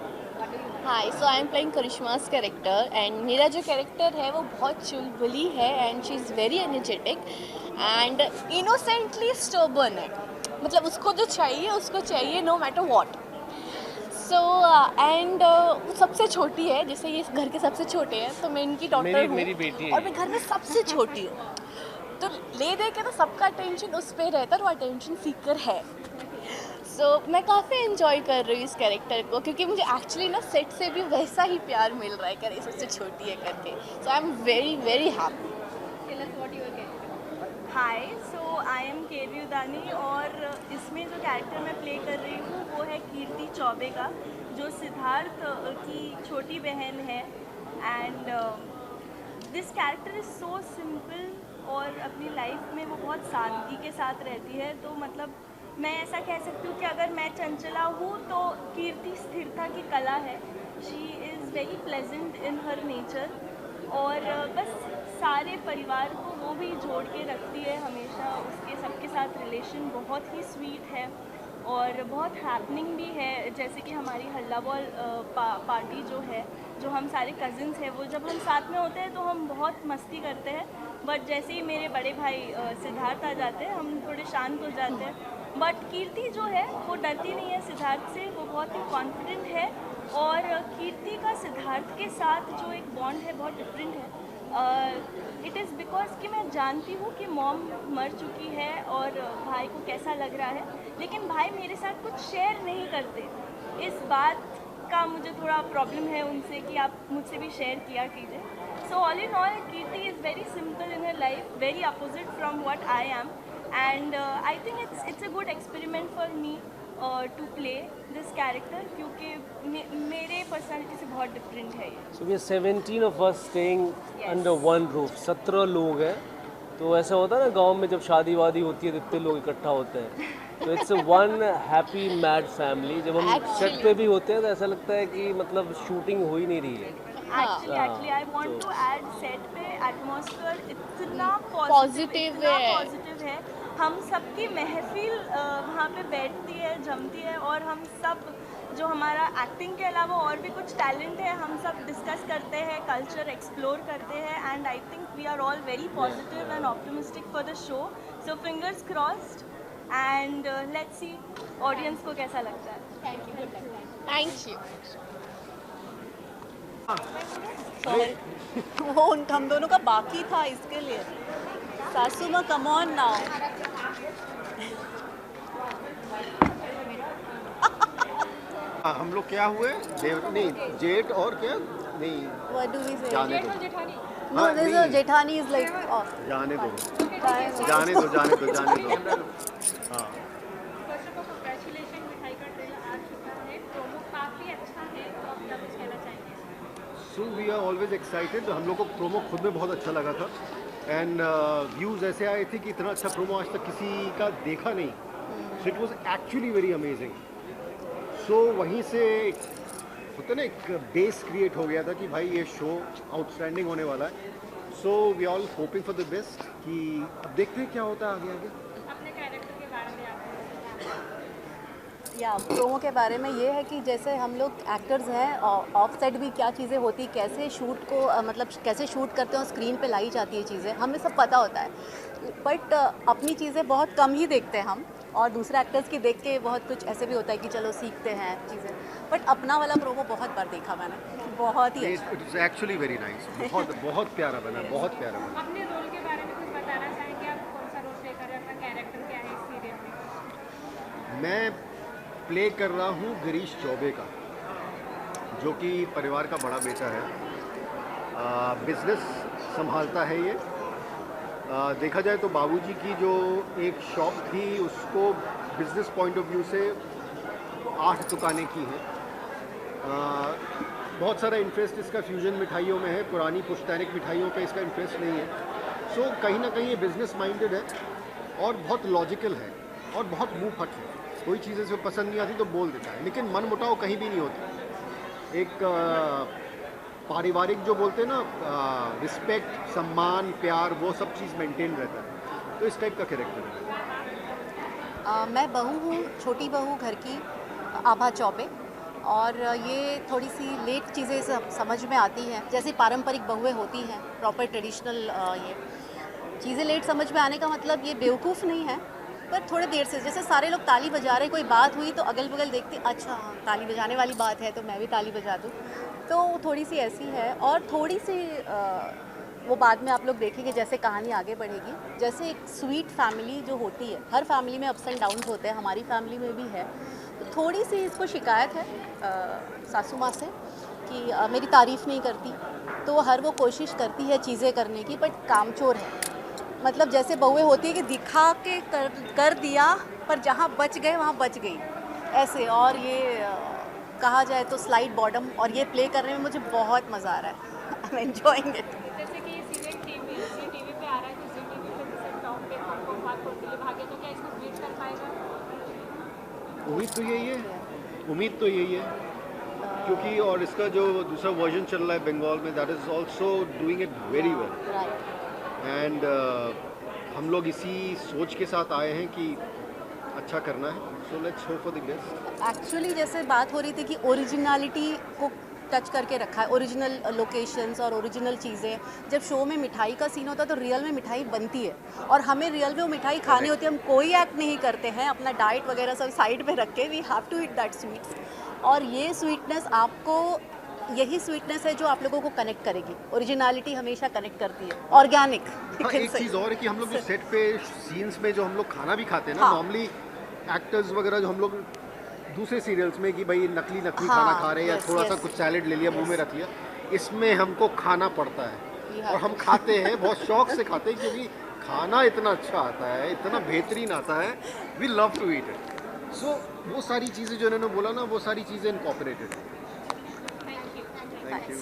Hi, so I am playing Karishma's character and मेरा जो character है वो बहुत चुलबुली है and she is very energetic and innocently stubborn है, मतलब उसको जो चाहिए उसको चाहिए no matter what. So and सबसे छोटी है, जैसे ये घर के सबसे छोटे हैं तो मैं इनकी डॉटर हूँ मेरी बेटी है और मैं घर में सबसे छोटी हूँ, तो ले दे के ना सबका अटेंशन उस पर रहता है और वो अटेंशन सीकर है। सो मैं काफ़ी इन्जॉय कर रही हूँ इस कैरेक्टर को क्योंकि मुझे एक्चुअली ना सेट से भी वैसा ही प्यार मिल रहा है करे सबसे छोटी है करके। So I am very very happy. Hi, so I am Kervi Udani और इसमें जो कैरेक्टर मैं प्ले कर रही हूँ वो है कीर्ति चौबे का, जो सिद्धार्थ की छोटी बहन है। And this character is so simple और अपनी लाइफ में वो बहुत सादगी के साथ रहती है। तो मतलब मैं ऐसा कह सकती हूँ कि अगर मैं चंचला हूँ तो कीर्ति स्थिरता की कला है। She is very pleasant in her nature और बस सारे परिवार को वो भी जोड़ के रखती है हमेशा। उसके सबके साथ रिलेशन बहुत ही स्वीट है और बहुत हैपनिंग भी है। जैसे कि हमारी हल्ला बॉल पार्टी जो है, जो हम सारे कज़िन्स हैं, वो जब हम साथ में होते हैं तो हम बहुत मस्ती करते हैं। बट जैसे ही मेरे बड़े भाई सिद्धार्थ आ जाते हैं हम थोड़े शांत हो जाते हैं। बट कीर्ति जो है वो डरती नहीं है सिद्धार्थ से, वो बहुत ही कॉन्फिडेंट है। और कीर्ति का सिद्धार्थ के साथ जो एक बॉन्ड है बहुत डिफरेंट है। इट इज़ बिकॉज कि मैं जानती हूँ कि मॉम मर चुकी है और भाई को कैसा लग रहा है, लेकिन भाई मेरे साथ कुछ शेयर नहीं करते। इस बात का मुझे थोड़ा प्रॉब्लम है उनसे कि आप मुझसे भी शेयर किया कीजिए। So all in all Kirti is very simple in her life, very opposite from what I am, and I think it's a good experiment for me to play this character क्योंकि मेरे पर्सनालिटी से बहुत different है ये। So we are 17 of us staying under one roof. 17 लोग हैं। तो ऐसा होता है ना गांव में जब शादी वादी होती है तो इतने लोग इकट्ठा होते हैं। तो it's one happy mad family. जब हम सेट पे भी होते हैं तो ऐसा लगता है कि मतलब शूटिंग हो ही नहीं रही है। Actually, I want to add set पे एटमॉस्फेयर इतना पॉजिटिव है। हम सबकी महफिल वहाँ पे बैठती है, जमती है और हम सब जो हमारा एक्टिंग के अलावा और भी कुछ टैलेंट है हम सब डिस्कस करते हैं, कल्चर एक्सप्लोर करते हैं। And I think we are all very positive and optimistic for the show. So fingers crossed and let's see audience को कैसा लगता है। Thank you. Thank you. वो हम दोनों का बाकी था इसके लिए। सासू माँ कम ऑन नाउ। हम लोग क्या हुए नहीं जेठ और क्या नहीं What do we say? जाने दो No, this is जेठानी is like off. जाने दो Fine. जाने दो जाने दो जाने दो हाँ so we are always excited. हम लोग को प्रोमो खुद में बहुत अच्छा लगा था एंड व्यूज़ ऐसे आए थे कि इतना अच्छा प्रोमो आज तक किसी का देखा नहीं। So it was actually very amazing. So वहीं से होता ना एक बेस क्रिएट हो गया था कि भाई ये शो आउटस्टैंडिंग होने वाला है। So we all hoping for the best कि अब देखते हैं क्या होता है आगे आगे। अपने कैरेक्टर के बारे में या प्रोमो के बारे में ये है कि जैसे हम लोग एक्टर्स हैं, ऑफ सेट भी क्या चीज़ें होती, कैसे शूट को मतलब कैसे शूट करते हैं, स्क्रीन पे लाई जाती है चीज़ें, हमें सब पता होता है, बट अपनी चीज़ें बहुत कम ही देखते हैं हम, और दूसरे एक्टर्स की देख के बहुत कुछ ऐसे भी होता है कि चलो सीखते हैं चीज़ें, बट अपना वाला प्रोमो बहुत बार देखा मैंने, बहुत ही अच्छा। It is actually very nice, बहुत बहुत प्यारा बना, बहुत प्यारा बना। अपने रोल के बारे में कुछ बताना चाहेंगे, आप कौन सा रोल प्ले कर रहे हैं, अपना कैरेक्टर क्या है इस सीरियल में? मैं प्ले कर रहा हूँ गिरीश चौबे का, जो कि परिवार का बड़ा बेटा है, बिजनेस संभालता है ये। देखा जाए तो बाबूजी की जो एक शॉप थी उसको बिजनेस पॉइंट ऑफ व्यू से 8 दुकानें की हैं। बहुत सारा इंटरेस्ट इसका फ्यूजन मिठाइयों में है, पुरानी पुश्तैनिक मिठाइयों पे इसका इंटरेस्ट नहीं है। सो कहीं ना कहीं ये बिजनेस माइंडेड है और बहुत लॉजिकल है और बहुत मुँह फट है, कोई चीज़ इसे पसंद नहीं आती तो बोल देता है, लेकिन मन मुटाव कहीं भी नहीं होता। एक पारिवारिक जो बोलते हैं ना, रिस्पेक्ट, सम्मान, प्यार, वो सब चीज़ मेंटेन रहता है, तो इस टाइप का कैरेक्टर है। मैं बहू हूँ, छोटी बहू घर की, आभा चौबे, और ये थोड़ी सी लेट चीज़ें समझ में आती हैं, जैसे पारंपरिक बहुएं होती हैं, प्रॉपर ट्रेडिशनल, ये चीज़ें लेट समझ में आने का मतलब ये बेवकूफ़ नहीं है, पर थोड़े देर से, जैसे सारे लोग ताली बजा रहे, कोई बात हुई तो अगल बगल देखते, अच्छा हाँ ताली बजाने वाली बात है तो मैं भी ताली बजा दूँ, तो थोड़ी सी ऐसी है। और थोड़ी सी वो बाद में आप लोग देखेंगे जैसे कहानी आगे बढ़ेगी, जैसे एक स्वीट फैमिली जो होती है, हर फैमिली में अप्स एंड डाउन्स होते हैं, हमारी फैमिली में भी है, तो थोड़ी सी इसको शिकायत है सासू माँ से कि मेरी तारीफ़ नहीं करती, तो हर वो कोशिश करती है चीज़ें करने की, बट कामचोर है, मतलब जैसे बहुएं होती है कि दिखा के कर दिया, पर जहाँ बच गए वहाँ बच गई ऐसे। और ये कहा जाए तो स्लाइड बॉटम, और ये प्ले करने में मुझे बहुत मज़ा आ रहा है, आई एम एंजॉयिंग इट। जैसे कि ये सीरियल टीवी पे आ रहा है, किसी टीवी पे जैसे टॉप पे हमको बात करते हुए भागे, तो क्या इसको बीट कर पाएगा? उम्मीद तो यही है, क्योंकि और इसका जो दूसरा वर्जन चल रहा है बंगाल में, that is also doing it very well, and हम लोग इसी सोच के साथ आए हैं कि अच्छा करना है, so let's hope for the best. Actually जैसे बात हो रही थी कि ओरिजिनलिटी को टच करके रखा है, ओरिजिनल लोकेशंस और ओरिजिनल चीज़ें, जब शो में मिठाई का सीन होता है तो रियल में मिठाई बनती है, और हमें रियल में वो मिठाई खानी होती है, हम कोई एक्ट नहीं करते हैं, अपना डाइट वगैरह सब साइड पे रख के we have to eat that sweets, और ये स्वीटनेस आपको, यही स्वीटनेस है जो आप लोगों को कनेक्ट करेगी, ओरिजिनलिटी हमेशा कनेक्ट करती है, ऑर्गेनिक। हाँ, एक चीज़ और है कि हम लोग जो सेट पे सीन्स में जो हम लोग खाना भी खाते हैं ना, नॉर्मली एक्टर्स वगैरह जो हम लोग दूसरे सीरियल्स में कि भाई नकली खाना खा रहे हैं या थोड़ा सा कुछ सैलेड ले लिया, मुंह में रख लिया, इसमें हमको खाना पड़ता है और हम खाते हैं, बहुत शौक से खाते हैं, क्योंकि खाना इतना अच्छा आता है, इतना बेहतरीन आता है, we love to eat it. So वो सारी चीज़ें जो इन्होंने बोला ना, वो सारी चीज़ें इनकॉर्पोरेटेड है। Thank you. Thank you.